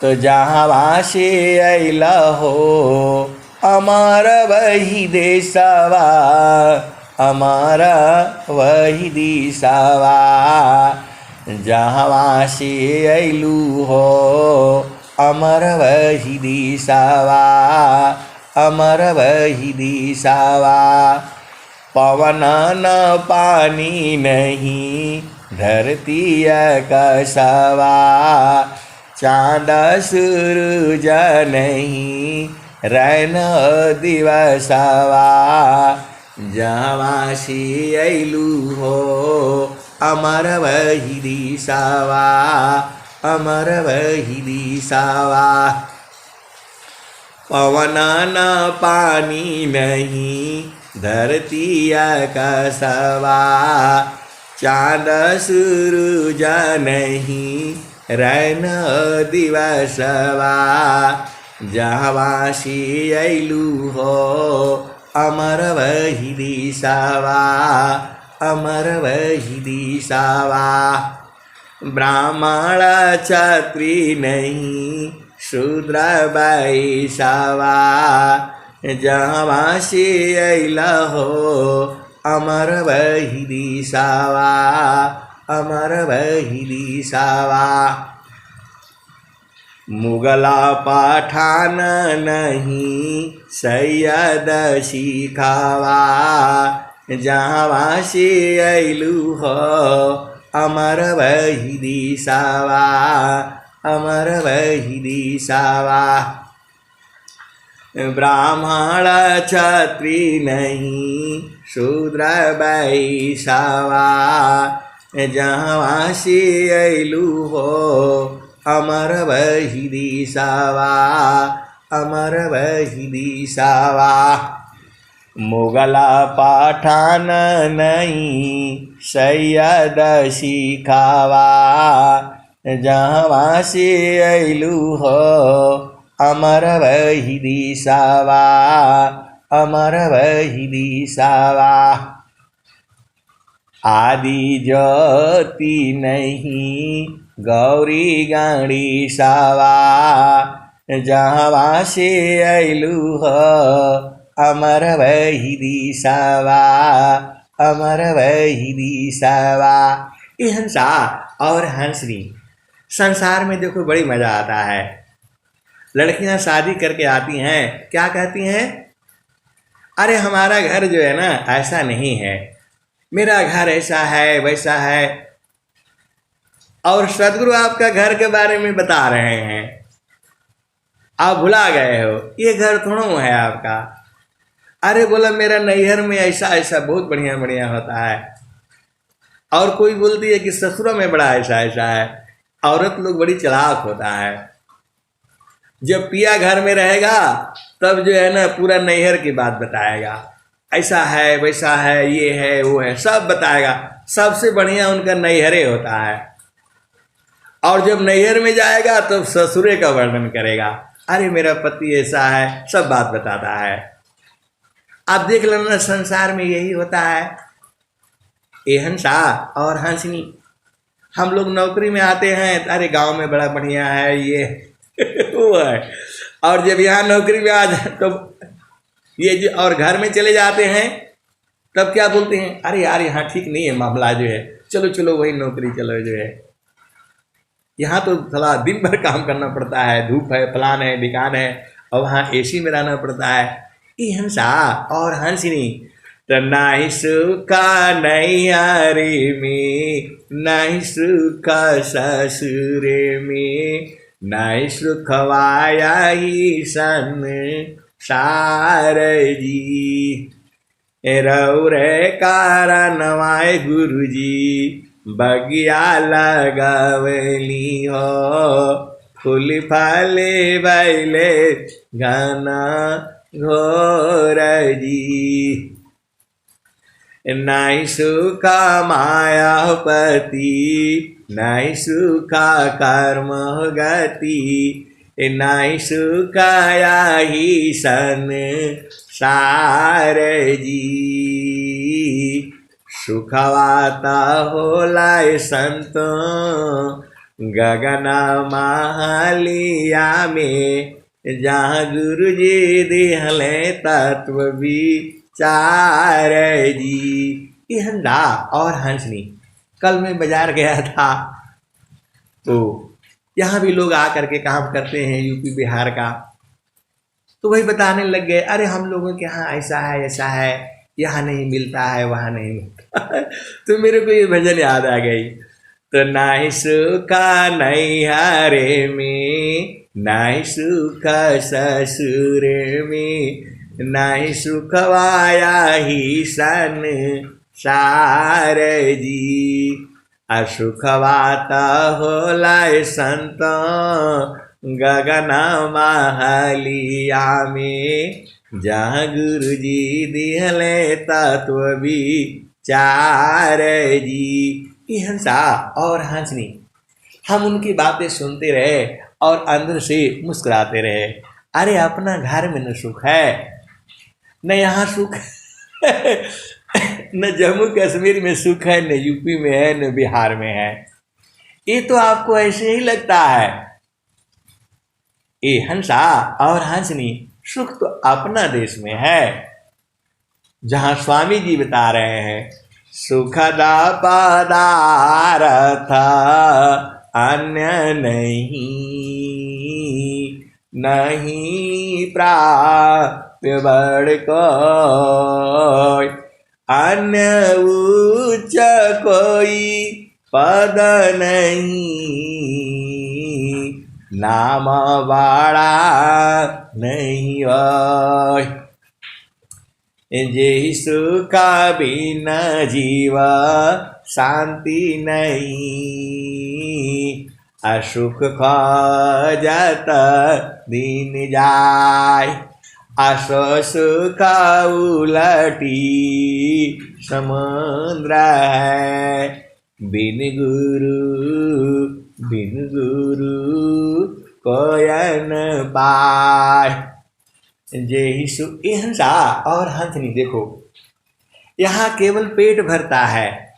तो जहाँ वासी अइला हो, अमार वही देशवा, हमारा वही दिशावा। जहाँ वासी अइलू हो, अमर वही दिशावा, अमर वही दिशावा। पवन न पानी नहीं, धरती कसवा। चाँद सूरज नहीं, रैन दिवसवा। जवासी अइलू हो, अमर वही दिशावा, अमर वही दिशावा। पवन न पानी नहीं धरती आकाशवा, चाँद सूरज नहीं रैन दिवसवा, जहाँवासी अइलु हो अमर वही दिशावा, अमर वही दिशावा। ब्राह्मण क्षत्रिय नहीं शूद्र वैश्यवा, जहाँवासी अइला हो अमर वही दिशावा, अमर वही दिशावा। मुगला पठान नहीं सैयद सिखावा, जहाँवासी अइलु हो अमर वही दिशावा, अमर वही दिशावा। ब्राह्मण क्षत्रिय नहीं शूद्र वैश्यवा, जहाँवासी अइलु हो अमर वही दिशावा, अमर वही दिशावा। मुगला पठान नहीं सैयद सिखावा, जहाँवासी अइलु हो अमर वही दिशावा, अमर वही दिशावा। आदि ज्योति नहीं गौरी गणेशवा, जहाँवासी अइलु हो अमर वही दिशावा, अमर वही दिशावा। ये हंसा और हंसनी संसार में देखो बड़ी मजा आता है। लड़कियां शादी करके आती हैं, क्या कहती हैं? अरे हमारा घर जो है ना ऐसा नहीं है, मेरा घर ऐसा है वैसा है। और सदगुरु आपका घर के बारे में बता रहे हैं, आप भुला गए हो, ये घर थोड़ा है आपका। अरे बोला मेरा नैहर में ऐसा ऐसा बहुत बढ़िया बढ़िया होता है। और कोई बोलती है कि ससुर में बड़ा ऐसा ऐसा है। औरत लोग बड़ी चालाक होता है, जब पिया घर में रहेगा तब जो है ना पूरा नैहर की बात बताएगा, ऐसा है वैसा है, ये है वो है, सब बताएगा। सबसे बढ़िया उनका नैहरे होता है। और जब नैहर में जाएगा तो ससुरे का वर्णन करेगा, अरे मेरा पति ऐसा है, सब बात बताता है। आप देख लेना संसार में यही होता है। ये हंसा और हंसनी। हम लोग नौकरी में आते हैं, अरे गांव में बड़ा बढ़िया है ये वो है। और जब यहाँ नौकरी में आ जाए तो ये जो, और घर में चले जाते हैं तब क्या बोलते हैं, अरे यार यहाँ ठीक नहीं है मामला जो है, चलो चलो वही नौकरी चलो जो है। यहाँ तो थोड़ा दिन भर काम करना पड़ता है, धूप है, फलान है, बिकान है, और वहाँ एसी में रहना पड़ता है। ये हंसा और हंसनी। तो नहीं सुख नैहरे में, नहीं सुख ससुरे में, नहीं सुख वायाही संसार जी। रौरे कारण वाय गुरु जी बगिया लगवली हो, फूल फले बैले घना घोर जी। नहीं सुखा मायापति, नहीं सुखा कर्म गति, नहीं सुखाया ही संसार जी। सुखवाता होला संतो गगना महालिया में, जहाँ गुरु जी दिहले तत्व विचार जी। ये हंदा और हंसनी। कल मैं बाजार गया था तो यहाँ भी लोग आ करके काम करते हैं यूपी बिहार का, तो वही बताने लग गए, अरे हम लोगों के यहाँ ऐसा है ऐसा है, यहाँ नहीं मिलता है वहाँ नहीं मिलता है। तो मेरे को ये भजन याद आ गई। तो नहीं सुखा नैहरे में, नहीं सुख ससुरे में, नहीं सुख वाया ही संसार जी। असुखवाता होला संत गगन महलिया में जहाँ गुरु जी दिहले तत्व विचार जी। ये हंसा और हंसनी, हम उनकी बातें सुनते रहे और अंदर से मुस्कुराते रहे। अरे अपना घर में न सुख है, न यहाँ सुख है, न जम्मू कश्मीर में सुख है, न यूपी में है, न बिहार में है। ये तो आपको ऐसे ही लगता है। ये हंसा और हंसनी, सुख तो अपना देश में है, जहां स्वामी जी बता रहे हैं सुखद पदार्थ अन्य नहीं प्राप्य बड़ कोई, अन्य उच्च कोई पद नहीं, नाम बड़ा नहीं होय। जेहि सुख बिना जीव शांति नहीं, असुख खोजत दिन जाय, असो सुख उलटी समुद्र है, बिन गुरु कोयन पाय। जेहि सुख, ये हंसा और हंसनी देखो, यहाँ केवल पेट भरता है,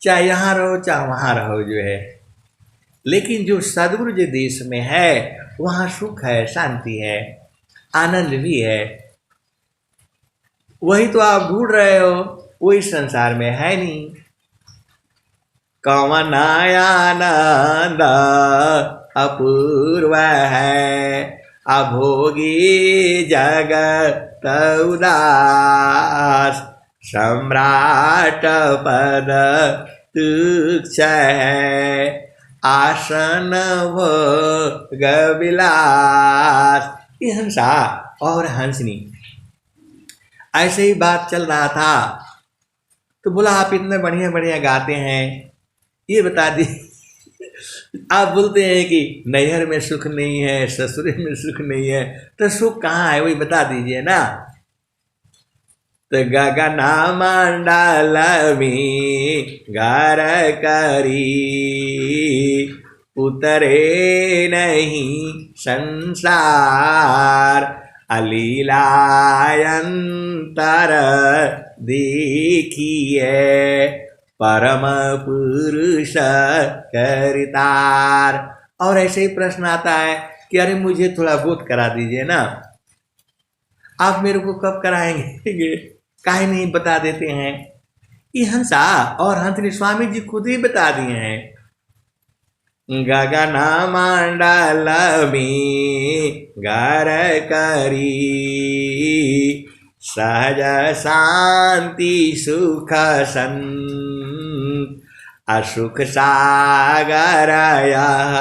चाहे यहाँ रहो चाहे वहाँ रहो जो है। लेकिन जो सदगुरु जी देश में है वहाँ सुख है, शांति है, आनंद भी है। वही तो आप ढूंढ रहे हो, वो इस संसार में है नहीं। कौन आनंद अपूर्व है, अभोगी जगत उदास, सम्राट पद तुच्छ है, आसन भोग विलास। ये हंसा और हंसनी, ऐसे ही बात चल रहा था तो बोला आप इतने बढ़िया बढ़िया गाते हैं, ये बता दी। आप बोलते हैं कि नैहर में सुख नहीं है, ससुरे में सुख नहीं है, तो सुख कहाँ है वही बता दीजिए ना। तो गगन मंडल में घर करी, उतरे नहीं संसार, अलीलायंतर देखिए, परम पुरुष करतार। और ऐसे ही प्रश्न आता है कि अरे मुझे थोड़ा बोध करा दीजिए ना। आप मेरे को कब कराएंगे, काहे नहीं बता देते हैं। ये हंसा और हंसनी स्वामी जी खुद ही बता दिए हैं। गगन मंडल में घर करी, सहज शांति सुख संत, असुख सागर यह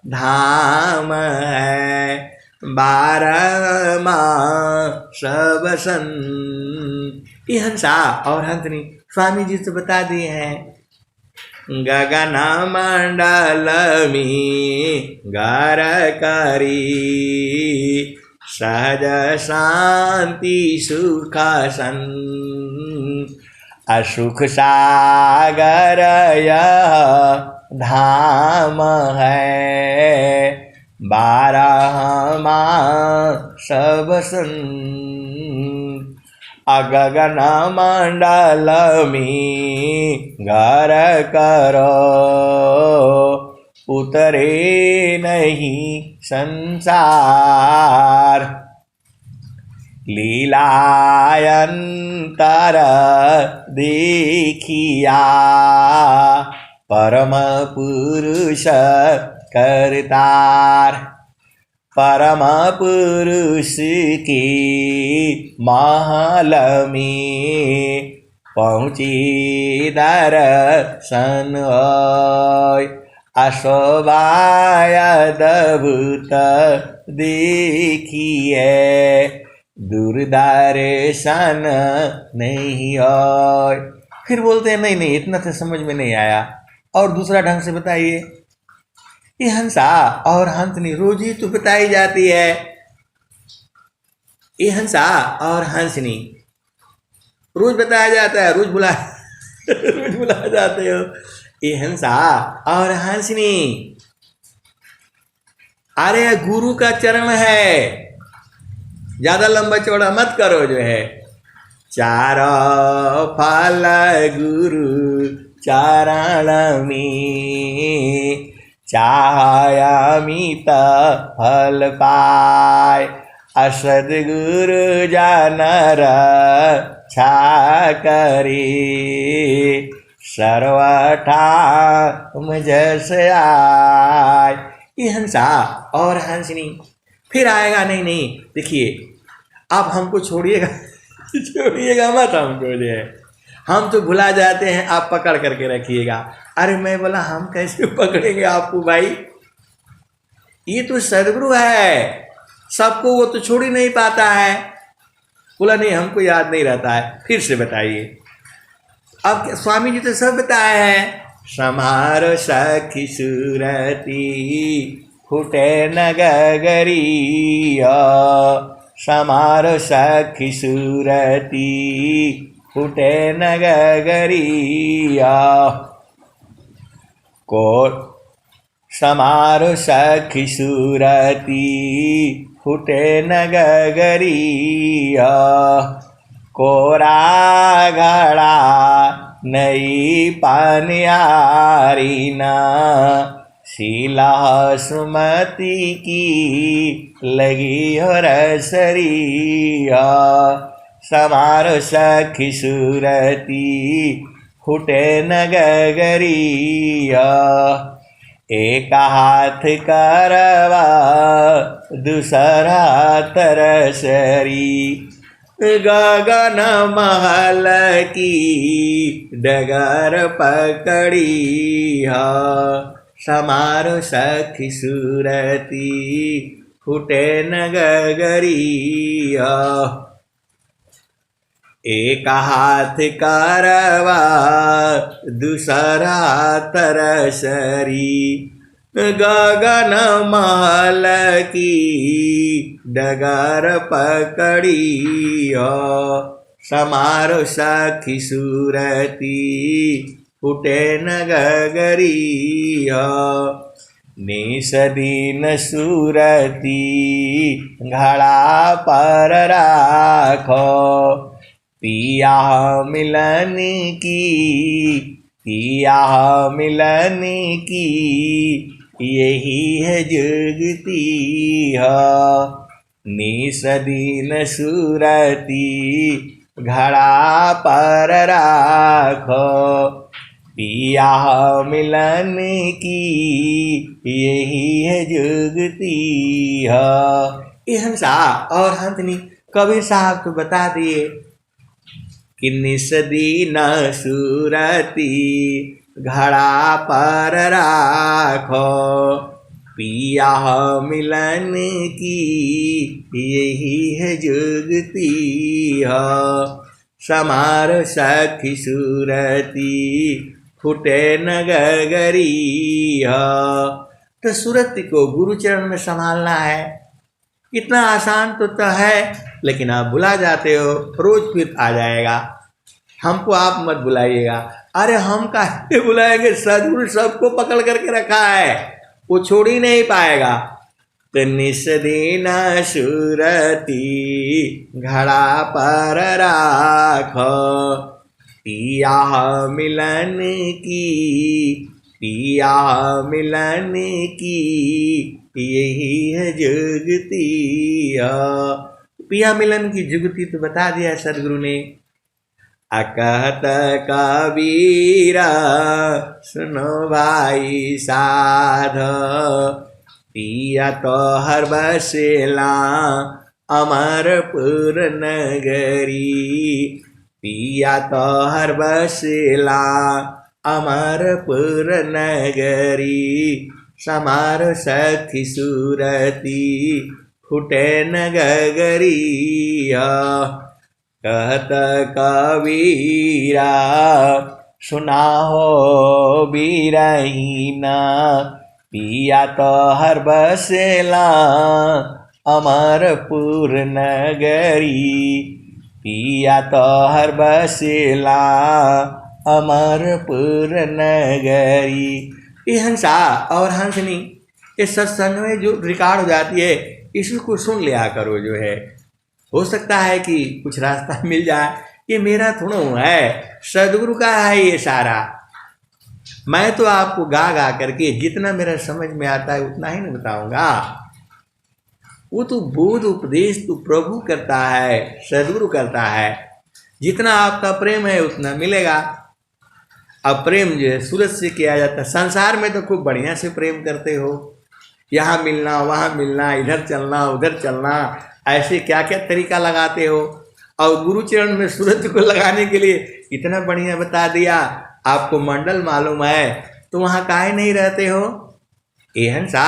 धाम है, 12 मास बसंत। ये हंसा और हंसनी स्वामी जी से बता दिए हैं। गगन मंडल में घर करी, सहज शांति सुख संत, असुख सागर यह धाम है, 12 मास बसंत। अगगन मंडल में घर करो, उतरे नहीं संसार, लीलायंतर देखिया, परम पुरुष करतार। परम पुरुष के महल में पहुँची दर्शन होय, अशोभाय अद्भुत देखिए, दूरदर्शन नहीं होय। फिर बोलते हैं नहीं नहीं इतना तो समझ में नहीं आया, और दूसरा ढंग से बताइए। ये हंसा और हंसनी रोज ही तो बताई जाती है। ये हंसा और हंसनी रोज बताया जाता है, रोज बुला रोज बुलाया जाते हो। ये हंसा और हंसनी, अरे गुरु का चरण है, ज्यादा लंबा चौड़ा मत करो जो है। चार फल गुरु चरण में, चाहयामित फल पाय, असद गुरु जानर छा करे, सर्वठाम जस आय। ये हंसा और हंसनी फिर आएगा, नहीं नहीं देखिए आप हमको छोड़िएगा छोड़िएगा मत हमको जो है, हम तो भुला जाते हैं, आप पकड़ करके रखिएगा। अरे मैं बोला हम कैसे पकड़ेंगे आपको भाई, ये तो सदगुरु है, सबको वो तो छोड़ ही नहीं पाता है। बोला नहीं हमको याद नहीं रहता है, फिर से बताइए। अब स्वामी जी तो सब बताए हैं। समार सखी सूरती फूटे न गगरिया, समार सखी सूरती फूटे न गगरिया, को समार सखी सूरती फूटे न गगरिया, कोरा घड़ा नई पानियारी ना, शीला सुमति की लगी हो रसरिया, समार सखी सूरती फूटे न गगरिया, एक हाथ करवा दूसरा तरसरी, गगन महल की डगर पकड़ी हा, समार सखी सूरती फूटे न गगरिया, एक हाथ करवा दूसरा तरसरी, गगन महल की डगर पकड़ी हो, समार सखी सूरती फूटे न गगरी हो, निस दिन सूरती घड़ा पर राखो, पिया मिलन की, पिया मिलन की, यही है जुगती हो, निस दिन सूरती घड़ा पर राखो, पिया मिलन की, यही है जुगती हो। ये हंसा और हंसनी कबीर साहब तो बता दिए कि निस दिन सूरती घड़ा पर राखो, पिया मिलन की, यही है जुगती हो, समार सखी सूरती फूटे न गगरी हो। तो सूरती को गुरु चरण में संभालना है, इतना आसान तो है, लेकिन आप भुला जाते हो, रोज फिर आ जाएगा। हमको आप मत बुलाइएगा। अरे हम काहे बुलाएंगे, सदगुरु सबको पकड़ करके रखा है, वो छोड़ ही नहीं पाएगा। तो निस दिन सूरती घड़ा पर राखो, पिया मिलन की, पिया मिलन की, यही है जुगती हो। पिया मिलन की जुगती तो बता दिया सदगुरु ने। अकहत कबीरा सुनो भाई साध, पिया तो हर बसेला अमरपुर नगरी, पिया तो हर बसेला अमरपुर नगरी, समार सखी सूरती फूटे न गगरी हो। कहत कबीरा सुना हो बीरहीना, पिया तो हर बसेला अमरपुर नगरी, पिया तो हर बसेला अमरपुर नगरी। ये हंसा और हंसनी इस सत्संग में जो रिकॉर्ड हो जाती है, इसको सुन लिया करो। जो है हो सकता है कि कुछ रास्ता मिल जाए। ये मेरा थोड़ा है, सदगुरु का है ये सारा। मैं तो आपको गा गा करके जितना मेरा समझ में आता है उतना ही नहीं बताऊंगा। वो तो बोध उपदेश तो प्रभु करता है, सदगुरु करता है। जितना आपका प्रेम है उतना मिलेगा। अब प्रेम जो है सूरज से किया जाता है। संसार में तो खूब बढ़िया से प्रेम करते हो, यहाँ मिलना वहाँ मिलना, इधर चलना उधर चलना, ऐसे क्या क्या तरीका लगाते हो। और गुरु चरण में सूरज को लगाने के लिए इतना बढ़िया बता दिया। आपको मंडल मालूम है तो वहाँ काहे नहीं रहते हो। ए हंसा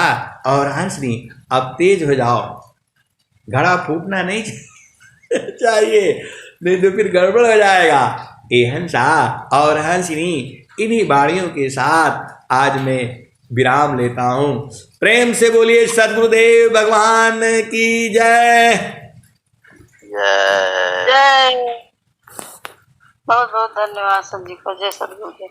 और हंसनी, अब तेज हो जाओ, घड़ा फूटना नहीं चाहिए, नहीं तो फिर गड़बड़ हो जाएगा। ए हंसा और हंसनी, इन्हीं बाणियों के साथ आज मैं विराम लेता हूँ। प्रेम से बोलिए सद्गुरुदेव भगवान की जय। जय जय। बहुत बहुत धन्यवाद संजीव को। जय सद्गुरुदेव।